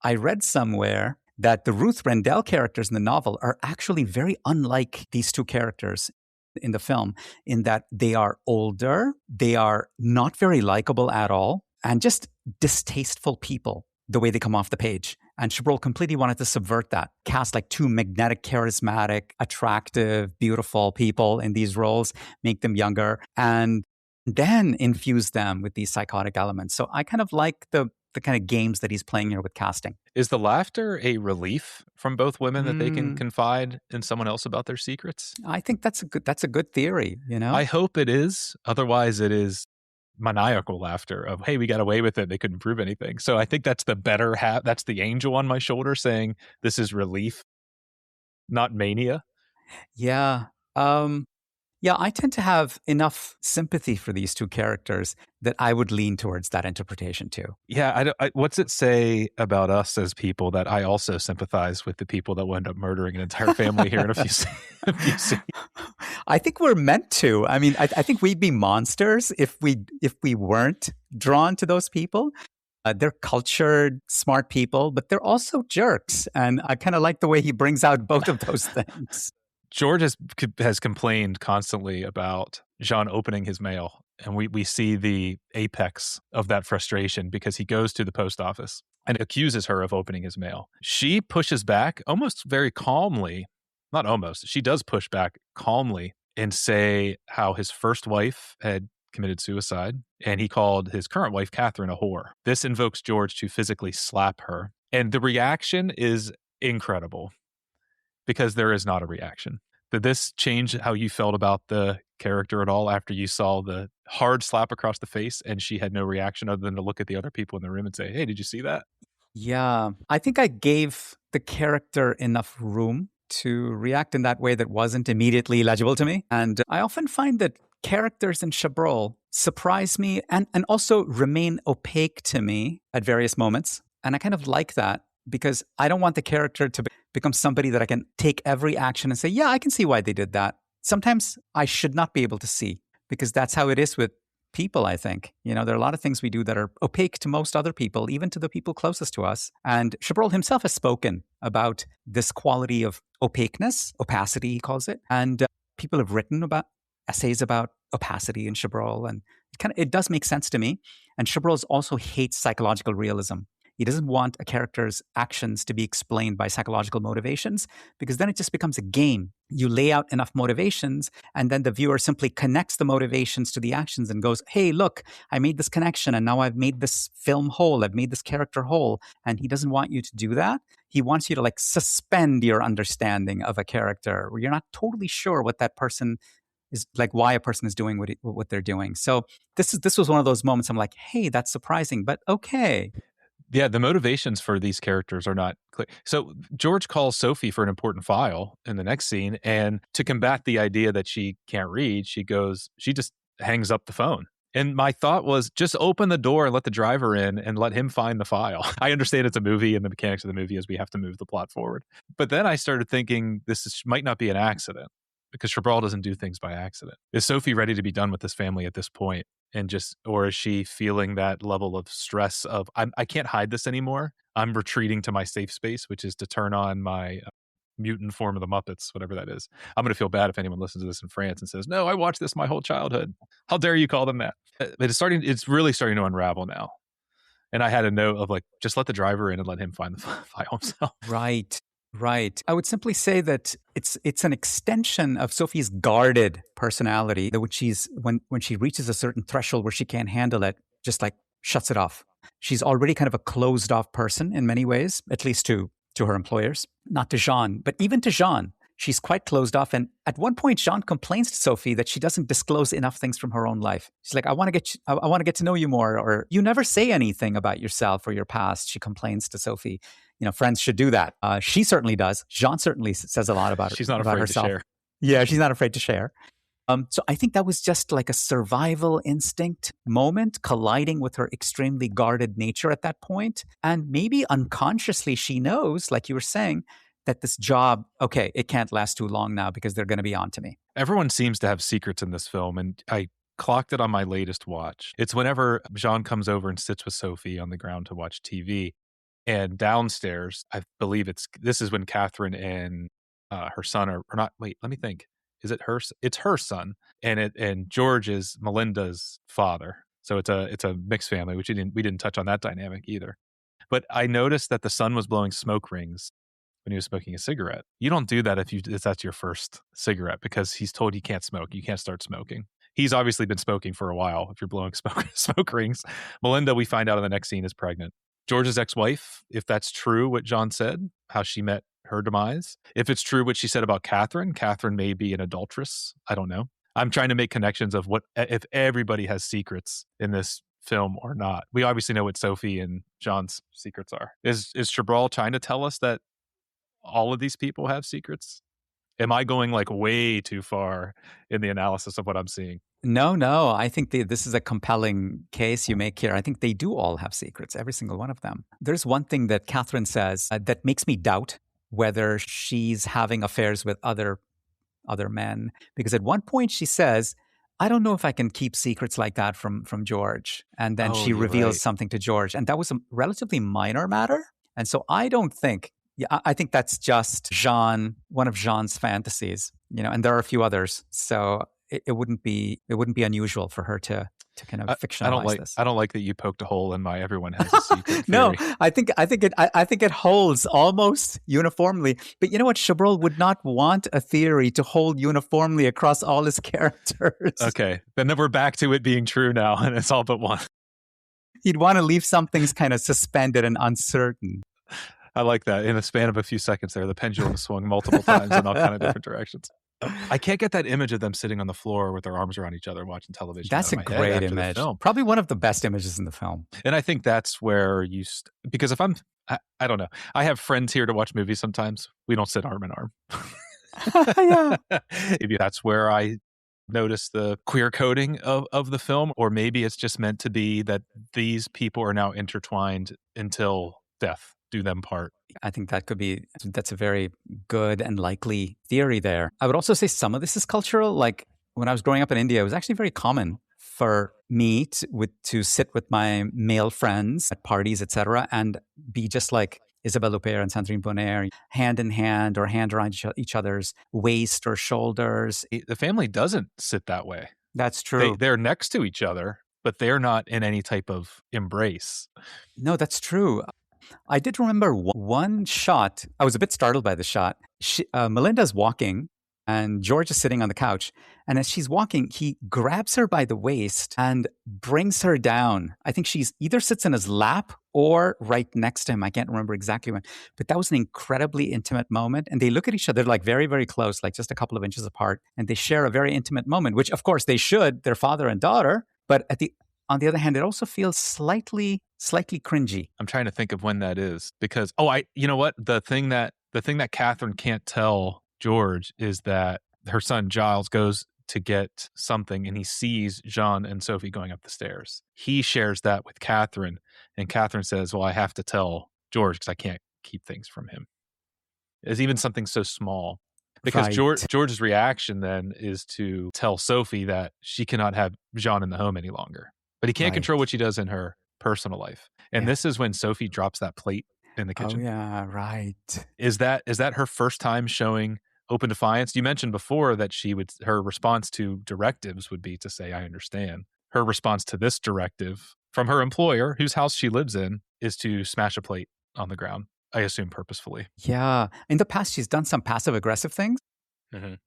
I read somewhere that the Ruth Rendell characters in the novel are actually very unlike these two characters in the film, in that they are older, they are not very likable at all, and just distasteful people, the way they come off the page. And Chabrol completely wanted to subvert that, cast like two magnetic, charismatic, attractive, beautiful people in these roles, make them younger, and then infuse them with these psychotic elements. So I kind of like the kind of games that he's playing here with casting. Is the laughter a relief from both women that they can confide in someone else about their secrets? I think that's a good theory, I hope it is. Otherwise, it is maniacal laughter of, hey, we got away with it. They couldn't prove anything. So I think that's the better half. That's the angel on my shoulder saying this is relief, not mania. Yeah. Yeah, I tend to have enough sympathy for these two characters that I would lean towards that interpretation too. Yeah, what's it say about us as people that I also sympathize with the people that will end up murdering an entire family here in a few scenes? I think we're meant to. I mean, I think we'd be monsters if we weren't drawn to those people. They're cultured, smart people, but they're also jerks. And I kind of like the way he brings out both of those things. George has complained constantly about Jeanne opening his mail, and we see the apex of that frustration because he goes to the post office and accuses her of opening his mail. She pushes back almost very calmly, not almost, she does push back calmly and say how his first wife had committed suicide, and he called his current wife, Catherine, a whore. This invokes George to physically slap her. And the reaction is incredible because there is not a reaction. Did this change how you felt about the character at all after you saw the hard slap across the face and she had no reaction other than to look at the other people in the room and say, hey, did you see that? Yeah, I think I gave the character enough room to react in that way that wasn't immediately legible to me. And I often find that characters in Chabrol surprise me and also remain opaque to me at various moments. And I kind of like that because I don't want the character to become somebody that I can take every action and say, yeah, I can see why they did that. Sometimes I should not be able to see because that's how it is with people, I think. There are a lot of things we do that are opaque to most other people, even to the people closest to us. And Chabrol himself has spoken about this quality of opaqueness, opacity, he calls it. And people have written about essays about opacity in Chabrol. And it does make sense to me. And Chabrol also hates psychological realism. He doesn't want a character's actions to be explained by psychological motivations because then it just becomes a game. You lay out enough motivations and then the viewer simply connects the motivations to the actions and goes, hey, look, I made this connection and now I've made this film whole. I've made this character whole. And he doesn't want you to do that. He wants you to suspend your understanding of a character where you're not totally sure what that person is why a person is doing what they're doing. So this was one of those moments I'm like, hey, that's surprising, but okay. Yeah, the motivations for these characters are not clear. So George calls Sophie for an important file in the next scene. And to combat the idea that she can't read, she just hangs up the phone. And my thought was just open the door and let the driver in and let him find the file. I understand it's a movie and the mechanics of the movie is we have to move the plot forward. But then I started thinking might not be an accident because Chabrol doesn't do things by accident. Is Sophie ready to be done with this family at this point? Or is she feeling that level of stress of, I can't hide this anymore. I'm retreating to my safe space, which is to turn on my mutant form of the Muppets, whatever that is. I'm going to feel bad if anyone listens to this in France and says, no, I watched this my whole childhood. How dare you call them that? But it's really starting to unravel now. And I had a note of just let the driver in and let him find the file himself. Right. I would simply say that it's an extension of Sophie's guarded personality that when she reaches a certain threshold where she can't handle it, just shuts it off. She's already kind of a closed off person in many ways, at least to her employers, not to Jeanne, but even to Jeanne. She's quite closed off. And at one point, Jeanne complains to Sophie that she doesn't disclose enough things from her own life. She's like, I want to get to know you more, or you never say anything about yourself or your past. She complains to Sophie. Friends should do that. She certainly does. Jeanne certainly says a lot about her. She's not about afraid herself. to share. Yeah, she's not afraid to share. So I think that was just like a survival instinct moment colliding with her extremely guarded nature at that point. And maybe unconsciously she knows, like you were saying, that this job, okay, it can't last too long now because they're going to be on to me. Everyone seems to have secrets in this film, and I clocked it on my latest watch. It's whenever Jeanne comes over and sits with Sophie on the ground to watch TV. And downstairs, I believe this is when Catherine and her son are not. Wait, let me think. Is it her? It's her son, and George is Melinda's father. So it's a mixed family, which we didn't touch on that dynamic either. But I noticed that the son was blowing smoke rings when he was smoking a cigarette. You don't do that if that's your first cigarette because he's told he can't smoke. You can't start smoking. He's obviously been smoking for a while if you're blowing smoke rings. Melinda, we find out in the next scene, is pregnant. George's ex-wife, if that's true what Jeanne said, how she met her demise. If it's true what she said about Catherine may be an adulteress. I don't know. I'm trying to make connections of what if everybody has secrets in this film or not. We obviously know what Sophie and Jeanne's secrets are. Is Chabrol trying to tell us that all of these people have secrets? Am I going way too far in the analysis of what I'm seeing? No. I think this is a compelling case you make here. I think they do all have secrets, every single one of them. There's one thing that Catherine says that makes me doubt whether she's having affairs with other men. Because at one point she says, I don't know if I can keep secrets like that from George. And then she reveals something to George. And that was a relatively minor matter. And so I think that's just Jeanne, one of Jeanne's fantasies, and there are a few others. So it wouldn't be unusual for her to to kind of I fictionalize this. I don't like that you poked a hole in my everyone has a secret No, theory. I think it holds almost uniformly. But you know what? Chabrol would not want a theory to hold uniformly across all his characters. Okay, then we're back to it being true now, and it's all but one. He'd want to leave some things kind of suspended and uncertain. I like that. In a span of a few seconds there, the pendulum swung multiple times in all kind of different directions. I can't get that image of them sitting on the floor with their arms around each other watching television. That's a great image. Probably one of the best images in the film. And I think that's where because if I don't know. I have friends here to watch movies sometimes. We don't sit arm in arm. Yeah. Maybe that's where I notice the queer coding of the film, or maybe it's just meant to be that these people are now intertwined until death do them part. I think that's a very good and likely theory there. I would also say some of this is cultural. Like when I was growing up in India, it was actually very common for me to sit with my male friends at parties, etc., and be just like Isabelle Huppert and Sandrine Bonnaire, hand in hand or hand around each other's waist or shoulders. The family doesn't sit that way. That's true. They're next to each other, but they're not in any type of embrace. No, that's true. I did remember one shot. I was a bit startled by the shot. Melinda's walking and George is sitting on the couch. And as she's walking, he grabs her by the waist and brings her down. I think she's either sits in his lap or right next to him. I can't remember exactly when. But that was an incredibly intimate moment. And they look at each other like very, very close, like just a couple of inches apart. And they share a very intimate moment, which of course they should, their father and daughter. But on the other hand, it also feels slightly cringy. I'm trying to think of when that is because, you know what? The thing that Catherine can't tell George is that her son Giles goes to get something and he sees Jeanne and Sophie going up the stairs. He shares that with Catherine, and Catherine says, well, I have to tell George because I can't keep things from him. It's even something so small. Because right. George's reaction then is to tell Sophie that she cannot have Jeanne in the home any longer. But he can't control what she does in her personal life. And this is when Sophie drops that plate in the kitchen. Oh, yeah, right. Is that her first time showing open defiance? You mentioned before that her response to directives would be to say, I understand. Her response to this directive from her employer, whose house she lives in, is to smash a plate on the ground. I assume purposefully. Yeah. In the past, she's done some passive-aggressive things,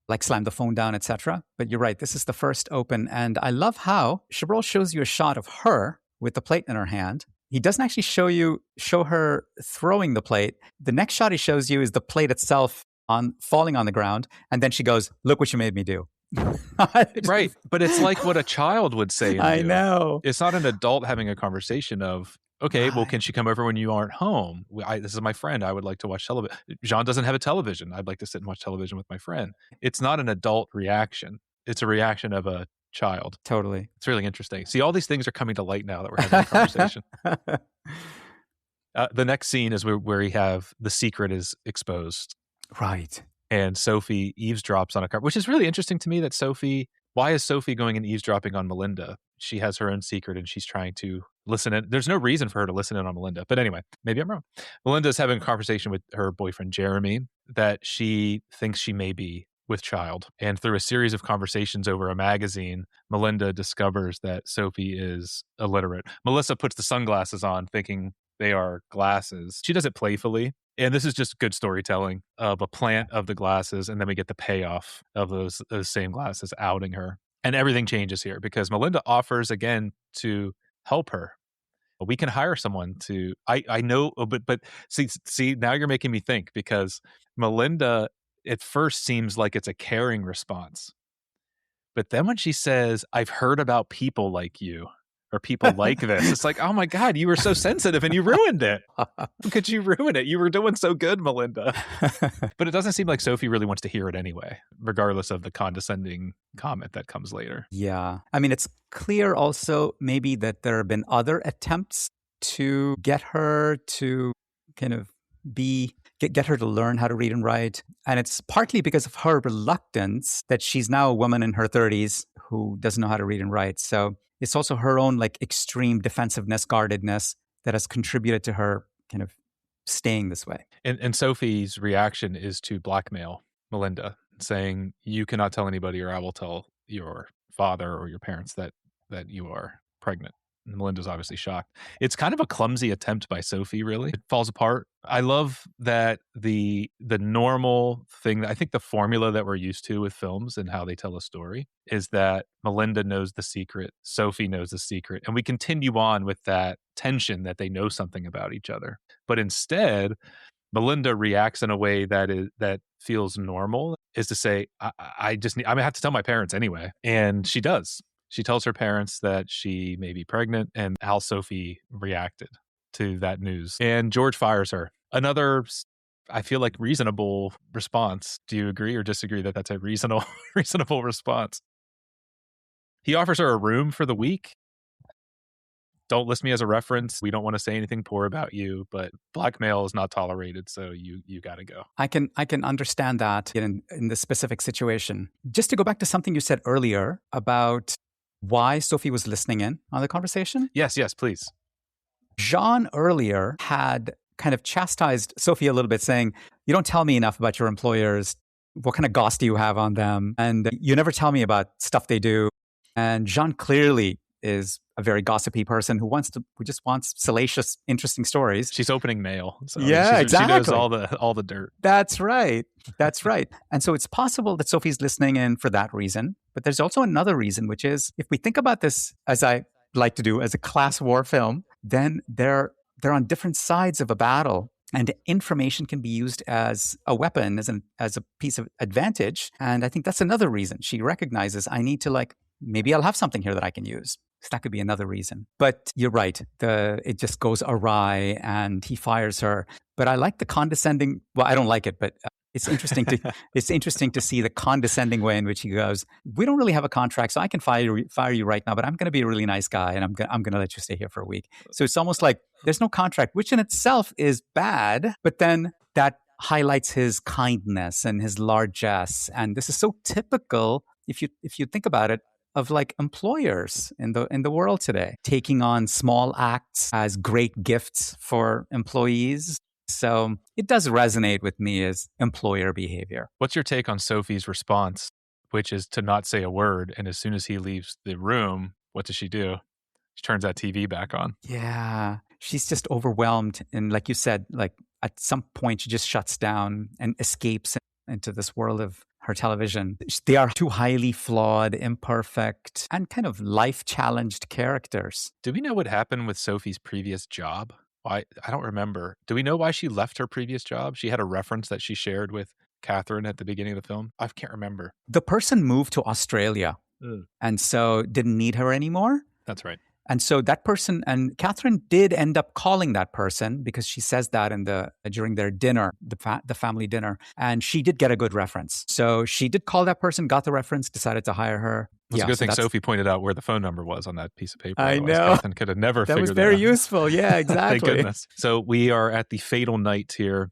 like slam the phone down, etc. But you're right. This is the first open. And I love how Chabrol shows you a shot of her with the plate in her hand. He doesn't actually show her throwing the plate. The next shot he shows you is the plate itself falling on the ground. And then she goes, look what you made me do. Right. But it's like what a child would say. I know. It's not an adult having a conversation of, okay, well, can she come over when you aren't home? This is my friend. I would like to watch television. Jeanne doesn't have a television. I'd like to sit and watch television with my friend. It's not an adult reaction. It's a reaction of a child. Totally. It's really interesting. See, all these things are coming to light now that we're having a conversation. The next scene is where we have the secret is exposed. Right. And Sophie eavesdrops on a car, which is really interesting to me that why is Sophie going and eavesdropping on Melinda? She has her own secret and she's trying to listen in. There's no reason for her to listen in on Melinda. But anyway, maybe I'm wrong. Melinda's having a conversation with her boyfriend, Jeremy, that she thinks she may be with child. And through a series of conversations over a magazine, Melinda discovers that Sophie is illiterate. Melissa puts the sunglasses on thinking they are glasses. She does it playfully. And this is just good storytelling of a plant of the glasses. And then we get the payoff of those same glasses outing her. And everything changes here because Melinda offers again to help her. We can hire someone to, I know, but see, now you're making me think because Melinda at first seems like it's a caring response. But then when she says, I've heard about people like you or people like this, it's like, oh my God, you were so sensitive and you ruined it. How could you ruin it? You were doing so good, Melinda. But it doesn't seem like Sophie really wants to hear it anyway, regardless of the condescending comment that comes later. Yeah. I mean, it's clear also maybe that there have been other attempts to get her to kind of get her to learn how to read and write. And it's partly because of her reluctance that she's now a woman in her 30s who doesn't know how to read and write. So it's also her own like extreme defensiveness, guardedness that has contributed to her kind of staying this way. And Sophie's reaction is to blackmail Melinda, saying, you cannot tell anybody or I will tell your father or your parents that that you are pregnant. And Melinda's obviously shocked. It's kind of a clumsy attempt by Sophie, really. It falls apart. I love that the normal thing, I think the formula that we're used to with films and how they tell a story is that Melinda knows the secret, Sophie knows the secret, and we continue on with that tension that they know something about each other. But instead, Melinda reacts in a way that feels normal, is to say, I'm gonna have to tell my parents anyway. And she does. She tells her parents that she may be pregnant and how Sophie reacted to that news. And George fires her. Another, I feel like, reasonable response. Do you agree or disagree that that's a reasonable response? He offers her a room for the week. Don't list me as a reference. We don't want to say anything poor about you, but blackmail is not tolerated, so you got to go. I can understand that in this specific situation. Just to go back to something you said earlier about why Sophie was listening in on the conversation. Yes, please. Jeanne earlier had kind of chastised Sophie a little bit, saying, you don't tell me enough about your employers. What kind of goss do you have on them? And you never tell me about stuff they do. And Jeanne clearly is a very gossipy person who just wants salacious, interesting stories. She's opening mail. So yeah, exactly. She knows all the dirt. That's right. And so it's possible that Sophie's listening in for that reason. But there's also another reason, which is if we think about this, as I like to do, as a class war film, then they're on different sides of a battle. And information can be used as a weapon, as a piece of advantage. And I think that's another reason. She recognizes, I need to maybe I'll have something here that I can use. So that could be another reason. But you're right. It just goes awry and he fires her. But I like the condescending, well, I don't like it, but it's interesting to see the condescending way in which he goes, we don't really have a contract, so I can fire you right now, but I'm going to be a really nice guy and I'm going to let you stay here for a week. So it's almost like there's no contract, which in itself is bad, but then that highlights his kindness and his largesse. And this is so typical, if you think about it, of employers in the world today, taking on small acts as great gifts for employees. So it does resonate with me as employer behavior. What's your take on Sophie's response, which is to not say a word? And as soon as he leaves the room, what does she do? She turns that TV back on. Yeah, she's just overwhelmed. And like you said, at some point, she just shuts down and escapes into this world of her television. They are two highly flawed, imperfect, and kind of life-challenged characters. Do we know what happened with Sophie's previous job? I don't remember. Do we know why she left her previous job? She had a reference that she shared with Catherine at the beginning of the film. I can't remember. The person moved to Australia and so didn't need her anymore. That's right. And so that person, and Catherine did end up calling that person because she says that during their dinner, the family dinner, and she did get a good reference. So she did call that person, got the reference, decided to hire her. It's a good thing Sophie pointed out where the phone number was on that piece of paper. I know. Catherine could have never figured that out. That was very useful. Yeah, exactly. Thank goodness. So we are at the fatal night here.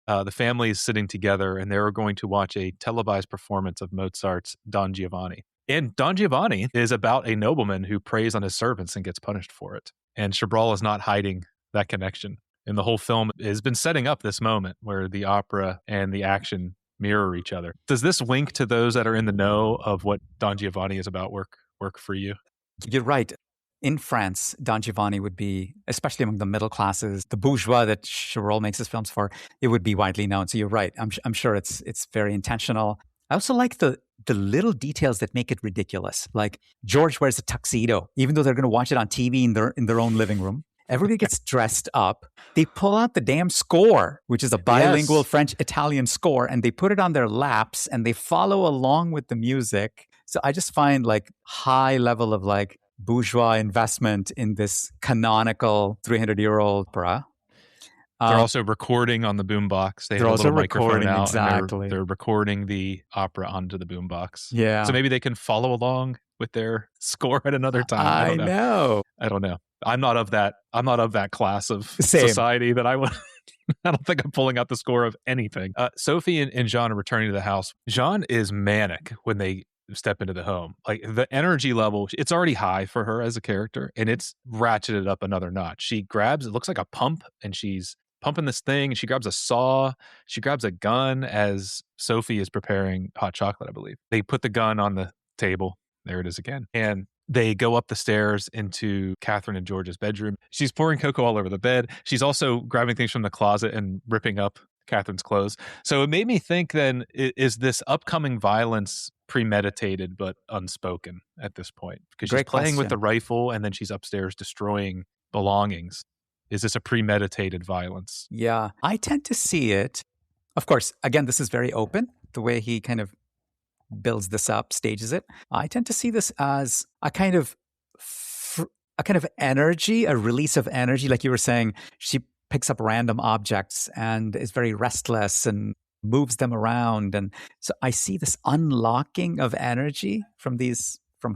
The family is sitting together and they're going to watch a televised performance of Mozart's Don Giovanni. And Don Giovanni is about a nobleman who preys on his servants and gets punished for it. And Chabrol is not hiding that connection. And the whole film has been setting up this moment where the opera and the action mirror each other. Does this wink to those that are in the know of what Don Giovanni is about work for you? You're right. In France, Don Giovanni would be, especially among the middle classes, the bourgeois that Chabrol makes his films for, it would be widely known. So you're right. I'm sure it's very intentional. I also like the little details that make it ridiculous. Like George wears a tuxedo, even though they're going to watch it on TV in their own living room. Everybody gets dressed up. They pull out the damn score, which is a bilingual French-Italian score, and they put it on their laps and they follow along with the music. So I just find high level of bourgeois investment in this canonical 300-year-old opera. They're also recording on the boombox. They have a little microphone out. Exactly. And they're recording the opera onto the boombox. Yeah. So maybe they can follow along with their score at another time. I know. I don't know. I'm not of that class of Same. society that I would. I don't think I'm pulling out the score of anything. Sophie and Jeanne are returning to the house. Jeanne is manic when they step into the home. The energy level, it's already high for her as a character, and it's ratcheted up another notch. She grabs, it looks like a pump, and she's pumping this thing, and she grabs a saw, she grabs a gun as Sophie is preparing hot chocolate, I believe. They put the gun on the table. There it is again. And They go up the stairs into Catherine and George's bedroom. She's pouring cocoa all over the bed. She's also grabbing things from the closet and ripping up Catherine's clothes. So it made me think then, is this upcoming violence premeditated but unspoken at this point? Because she's playing with the rifle and then she's upstairs destroying belongings. Is this a premeditated violence? Yeah, I tend to see it. Of course, again, this is very open, the way he kind of builds this up, stages it. I tend to see this as a kind of energy, a release of energy. Like you were saying, she picks up random objects and is very restless and moves them around. And so I see this unlocking of energy from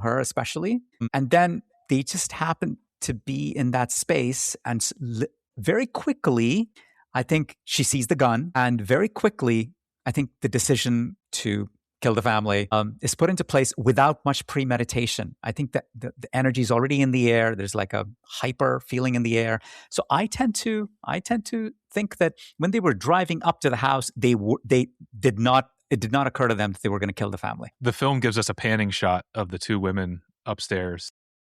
her especially. And then they just happen to be in that space. And very quickly, I think she sees the gun. And very quickly, I think the decision to kill the family is put into place without much premeditation. I think that the energy is already in the air. There's like a hyper feeling in the air. So I tend to think that when they were driving up to the house, it did not occur to them that they were going to kill the family. The film gives us a panning shot of the two women upstairs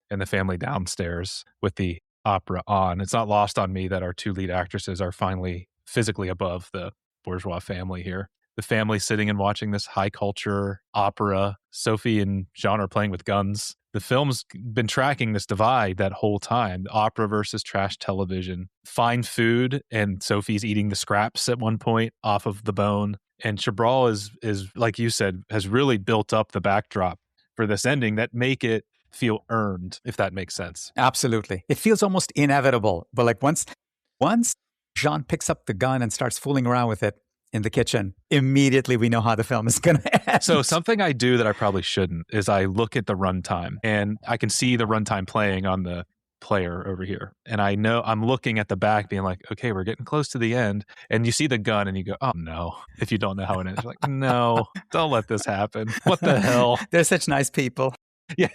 and the family downstairs with the opera on. It's not lost on me that our two lead actresses are finally physically above the bourgeois family here. The family sitting and watching this high culture opera. Sophie and Jeanne are playing with guns. The film's been tracking this divide that whole time. Opera versus trash television. Fine food, and Sophie's eating the scraps at one point off of the bone. And Chabrol is like you said, has really built up the backdrop for this ending that make it feel earned, if that makes sense. Absolutely. It feels almost inevitable. But like once Jeanne picks up the gun and starts fooling around with it in the kitchen, immediately we know how the film is going to end. So something I do that I probably shouldn't is I look at the runtime, and I can see the runtime playing on the player over here. And I know I'm looking at the back being like, okay, we're getting close to the end. And you see the gun and you go, oh no. If you don't know how it ends, you're like, no, don't let this happen. What the hell? They're such nice people. Yeah.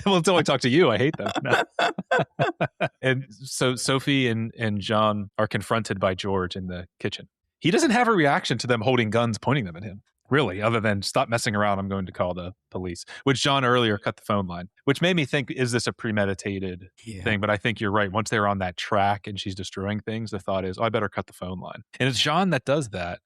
Well, until I talk to you, I hate them. No. And so Sophie and Jeanne are confronted by George in the kitchen. He doesn't have a reaction to them holding guns, pointing them at him, really, other than stop messing around. I'm going to call the police, which Jeanne earlier cut the phone line, which made me think, is this a premeditated thing? But I think you're right. Once they're on that track and she's destroying things, the thought is, oh, I better cut the phone line. And it's Jeanne that does that,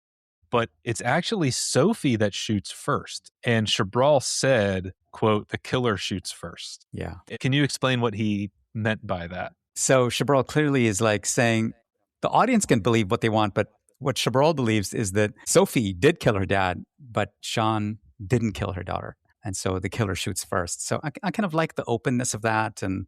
but it's actually Sophie that shoots first. And Chabrol said, quote, the killer shoots first. Yeah. Can you explain what he meant by that? So Chabrol clearly is like saying the audience can believe what they want, but what Chabrol believes is that Sophie did kill her dad, but Jeanne didn't kill her daughter. And so the killer shoots first. So I kind of like the openness of that. And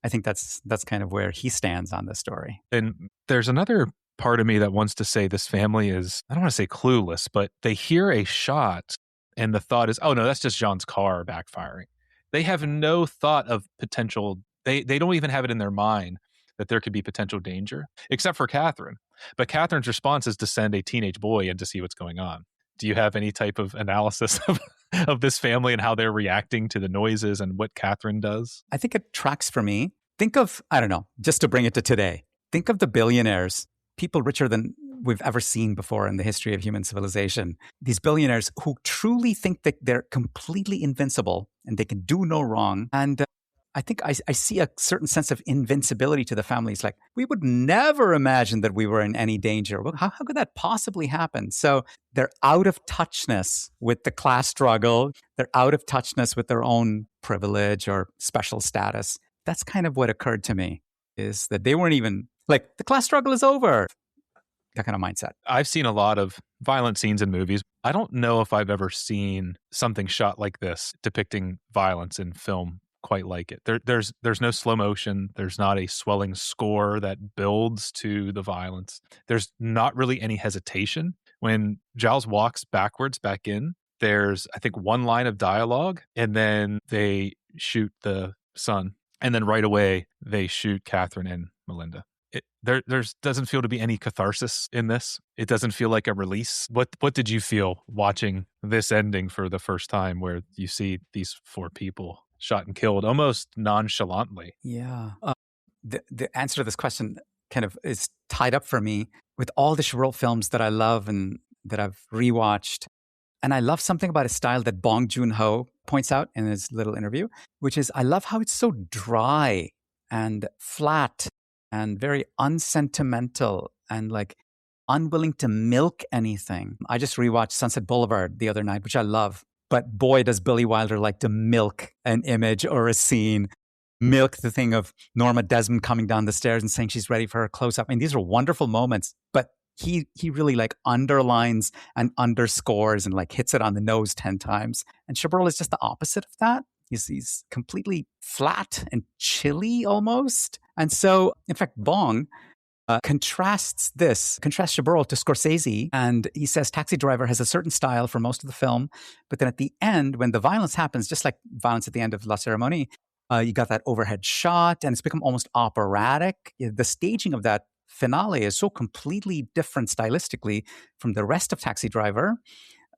I think that's kind of where he stands on this story. And there's another part of me that wants to say this family is, I don't want to say clueless, but they hear a shot and the thought is, oh no, that's just Jeanne's car backfiring. They have no thought of potential. They don't even have it in their mind that there could be potential danger, except for Catherine. But Catherine's response is to send a teenage boy in to see what's going on. Do you have any type of analysis of this family and how they're reacting to the noises and what Catherine does? I think it tracks for me. Think of, I don't know, just to bring it to today, think of the billionaires, people richer than we've ever seen before in the history of human civilization. These billionaires who truly think that they're completely invincible and they can do no wrong. And I think I see a certain sense of invincibility to the families. Like, we would never imagine that we were in any danger. Well, how could that possibly happen? So they're out of touchness with the class struggle. They're out of touchness with their own privilege or special status. That's kind of what occurred to me, is that they weren't even, like, the class struggle is over. That kind of mindset. I've seen a lot of violent scenes in movies. I don't know if I've ever seen something shot like this depicting violence in film quite like it. There's no slow motion. There's not a swelling score that builds to the violence. There's not really any hesitation. When Giles walks backwards back in, there's, I think, one line of dialogue, and then they shoot the son. And then right away, they shoot Catherine and Melinda. There doesn't feel to be any catharsis in this. It doesn't feel like a release. What did you feel watching this ending for the first time, where you see these four people shot and killed almost nonchalantly? Yeah. The answer to this question kind of is tied up for me with all the Chabrol films that I love and that I've rewatched. And I love something about his style that Bong Joon-ho points out in his little interview, which is I love how it's so dry and flat and very unsentimental and like unwilling to milk anything. I just rewatched Sunset Boulevard the other night, which I love. But boy, does Billy Wilder like to milk an image or a scene, milk the thing of Norma Desmond coming down the stairs and saying she's ready for her close-up. I mean, these are wonderful moments, but he really like underlines and underscores and like hits it on the nose 10 times. And Chabrol is just the opposite of that. He's completely flat and chilly almost. And so, in fact, Bong contrasts Chabrol to Scorsese, and he says Taxi Driver has a certain style for most of the film, but then at the end, when the violence happens, just like violence at the end of La Cérémonie, you got that overhead shot, and it's become almost operatic. The staging of that finale is so completely different stylistically from the rest of Taxi Driver.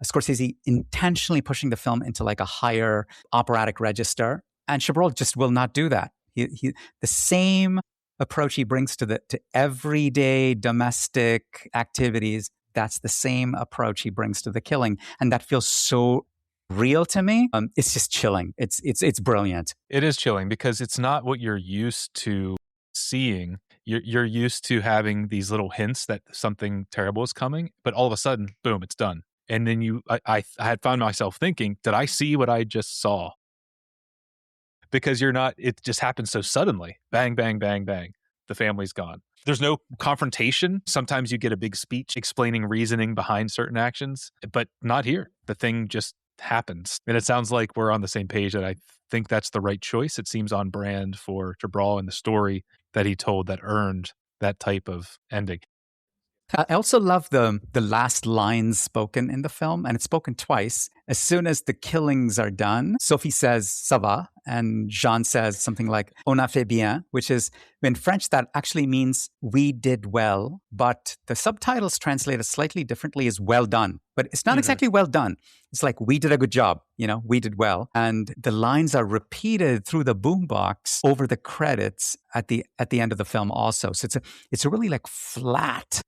Scorsese intentionally pushing the film into like a higher operatic register, and Chabrol just will not do that. The same approach he brings to everyday domestic activities, that's the same approach he brings to the killing, and that feels so real to me. It's just chilling. It's brilliant. It is chilling because it's not what you're used to seeing. You're used to having these little hints that something terrible is coming, but all of a sudden, boom, it's done. And then I had found myself thinking, did I see what I just saw? Because it just happens so suddenly. Bang, bang, bang, bang. The family's gone. There's no confrontation. Sometimes you get a big speech explaining reasoning behind certain actions, but not here. The thing just happens. And it sounds like we're on the same page that I think that's the right choice. It seems on brand for Chabrol and the story that he told that earned that type of ending. I also love the last lines spoken in the film, and it's spoken twice. As soon as the killings are done, Sophie says, "Ça va," and Jeanne says something like, "On a fait bien," which is, in French, that actually means "we did well," but the subtitles translate it slightly differently as "well done." But it's not exactly well done. It's like, "we did a good job," we did well. And the lines are repeated through the boombox over the credits at the end of the film also. So it's a really like flat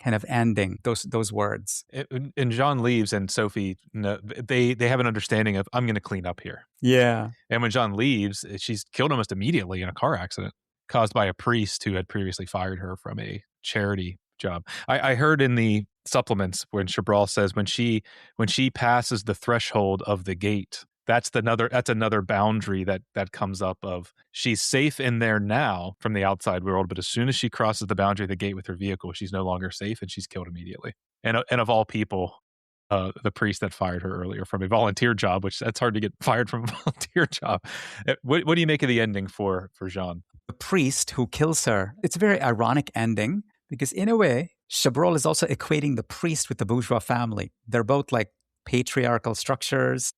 kind of ending, those words. And Jeanne leaves, and Sophie, they have an understanding of, I'm going to clean up here. Yeah. And when Jeanne leaves, she's killed almost immediately in a car accident caused by a priest who had previously fired her from a charity job. I heard in the supplements when Chabrol says when she passes the threshold of the gate, that's another boundary that comes up of she's safe in there now from the outside world, but as soon as she crosses the boundary of the gate with her vehicle, she's no longer safe and she's killed immediately. And of all people, the priest that fired her earlier from a volunteer job, which that's hard to get fired from a volunteer job. What do you make of the ending for Jeanne? The priest who kills her, it's a very ironic ending because in a way, Chabrol is also equating the priest with the bourgeois family. They're both like patriarchal structures.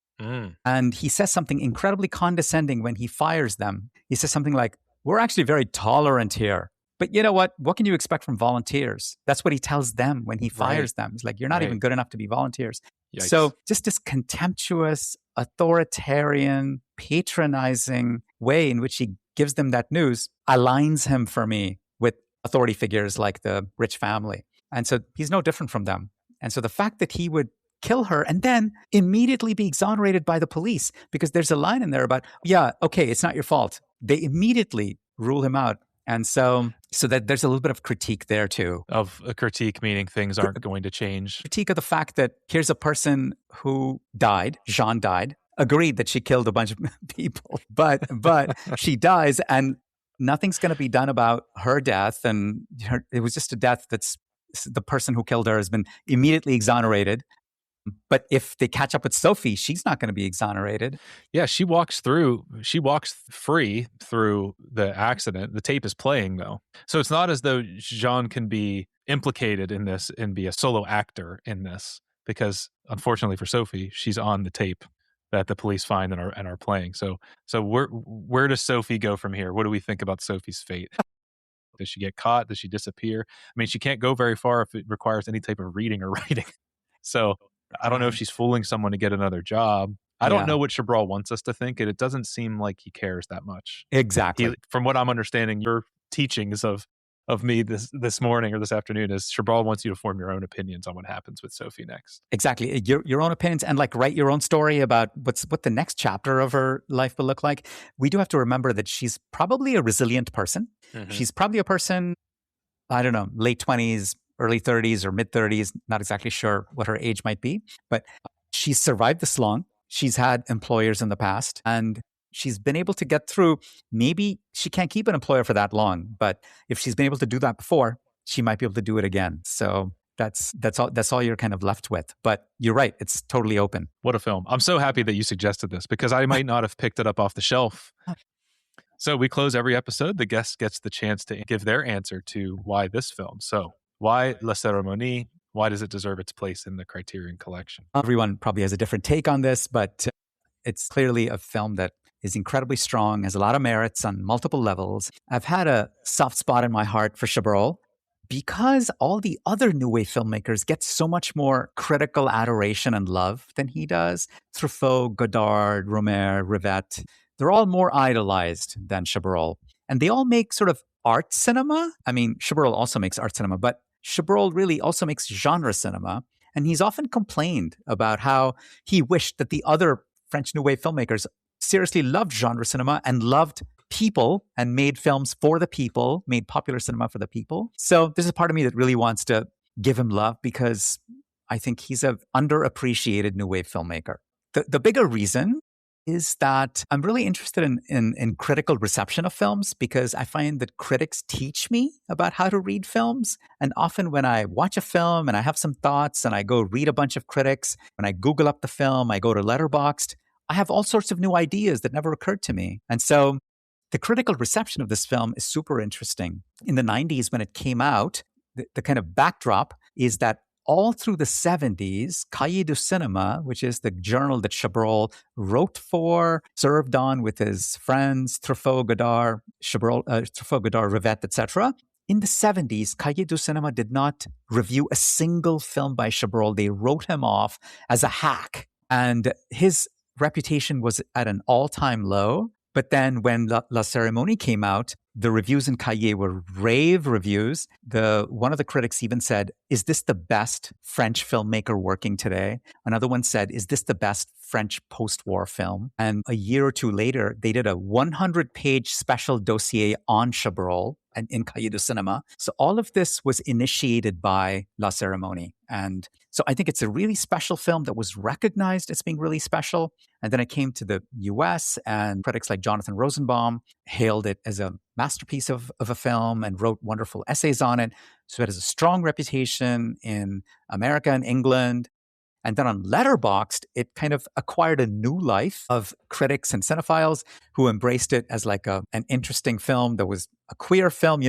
And he says something incredibly condescending when he fires them. He says something like, "We're actually very tolerant here. But you know what? What can you expect from volunteers?" That's what he tells them when he fires them. He's like, "You're not even good enough to be volunteers." Yikes. So just this contemptuous, authoritarian, patronizing way in which he gives them that news aligns him for me with authority figures like the rich family. And so he's no different from them. And so the fact that he would kill her and then immediately be exonerated by the police, because there's a line in there about, yeah, okay, it's not your fault. They immediately rule him out. And so that there's a little bit of critique there too. Of a critique meaning things aren't going to change. Critique of the fact that here's a person who died, Jeanne died, agreed that she killed a bunch of people, but she dies and nothing's going to be done about her death. And it was just a death that's the person who killed her has been immediately exonerated. But if they catch up with Sophie, she's not going to be exonerated. Yeah, she walks free through the accident. The tape is playing, though. So it's not as though Jeanne can be implicated in this and be a solo actor in this, because unfortunately for Sophie, she's on the tape that the police find and are playing. So where does Sophie go from here? What do we think about Sophie's fate? Does she get caught? Does she disappear? I mean, she can't go very far if it requires any type of reading or writing. So I don't know if she's fooling someone to get another job. I don't know what Chabrol wants us to think, and it doesn't seem like he cares that much. Exactly. From what I'm understanding, your teachings of of me this morning or this afternoon is Chabrol wants you to form your own opinions on what happens with Sophie next. Exactly. Your own opinions and like write your own story about what the next chapter of her life will look like. We do have to remember that she's probably a resilient person. Mm-hmm. She's probably a person, I don't know, late 20s, early 30s or mid 30s, not exactly sure what her age might be, but she's survived this long. She's had employers in the past and she's been able to get through. Maybe she can't keep an employer for that long, but if she's been able to do that before, she might be able to do it again. So that's all you're kind of left with. But you're right, it's totally open. What a film. I'm so happy that you suggested this because I might not have picked it up off the shelf. So we close every episode. The guest gets the chance to give their answer to why this film. So why La Cérémonie? Why does it deserve its place in the Criterion Collection? Everyone probably has a different take on this, but it's clearly a film that is incredibly strong, has a lot of merits on multiple levels. I've had a soft spot in my heart for Chabrol because all the other New Wave filmmakers get so much more critical adoration and love than he does. Truffaut, Godard, Romer, Rivette, they're all more idolized than Chabrol. And they all make sort of art cinema. I mean, Chabrol also makes art cinema, but Chabrol really also makes genre cinema. And he's often complained about how he wished that the other French New Wave filmmakers seriously loved genre cinema and loved people and made films for the people, made popular cinema for the people. So there's a part of me that really wants to give him love because I think he's an underappreciated New Wave filmmaker. The bigger reason is that I'm really interested in critical reception of films because I find that critics teach me about how to read films. And often when I watch a film and I have some thoughts and I go read a bunch of critics, when I Google up the film, I go to Letterboxd, I have all sorts of new ideas that never occurred to me. And so the critical reception of this film is super interesting. In the 90s, when it came out, the kind of backdrop is that all through the 70s, Cahiers du Cinéma, which is the journal that Chabrol wrote for, served on with his friends, Truffaut, Godard, Rivette, etc. In the 70s, Cahiers du Cinéma did not review a single film by Chabrol. They wrote him off as a hack. And his reputation was at an all-time low. But then when La Cérémonie came out, the reviews in Cahiers were rave reviews. One of the critics even said, "Is this the best French filmmaker working today?" Another one said, "Is this the best French post-war film?" And a year or two later, they did a 100-page special dossier on Chabrol and in Cahiers du Cinéma. So all of this was initiated by La Cérémonie. And so I think it's a really special film that was recognized as being really special. And then it came to the US and critics like Jonathan Rosenbaum hailed it as a masterpiece of a film and wrote wonderful essays on it. So it has a strong reputation in America and England. And then on Letterboxd, it kind of acquired a new life of critics and cinephiles who embraced it as like an interesting film that was a queer film,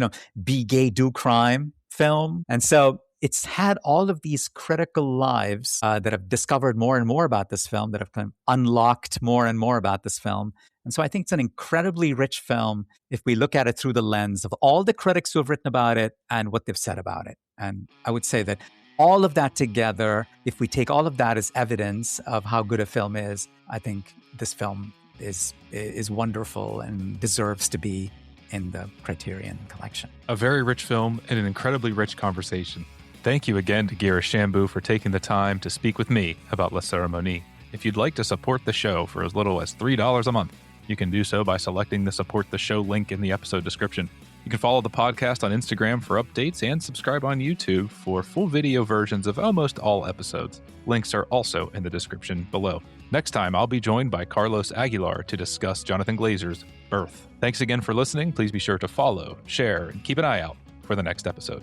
be gay, do crime film. And so it's had all of these critical lives that have discovered more and more about this film, that have kind of unlocked more and more about this film. And so I think it's an incredibly rich film if we look at it through the lens of all the critics who have written about it and what they've said about it. And I would say that all of that together, if we take all of that as evidence of how good a film is, I think this film is wonderful and deserves to be in the Criterion Collection. A very rich film and an incredibly rich conversation. Thank you again to Girish Shambu for taking the time to speak with me about La Cérémonie. If you'd like to support the show for as little as $3 a month, you can do so by selecting the Support the Show link in the episode description. You can follow the podcast on Instagram for updates and subscribe on YouTube for full video versions of almost all episodes. Links are also in the description below. Next time, I'll be joined by Carlos Aguilar to discuss Jonathan Glazer's Birth. Thanks again for listening. Please be sure to follow, share, and keep an eye out for the next episode.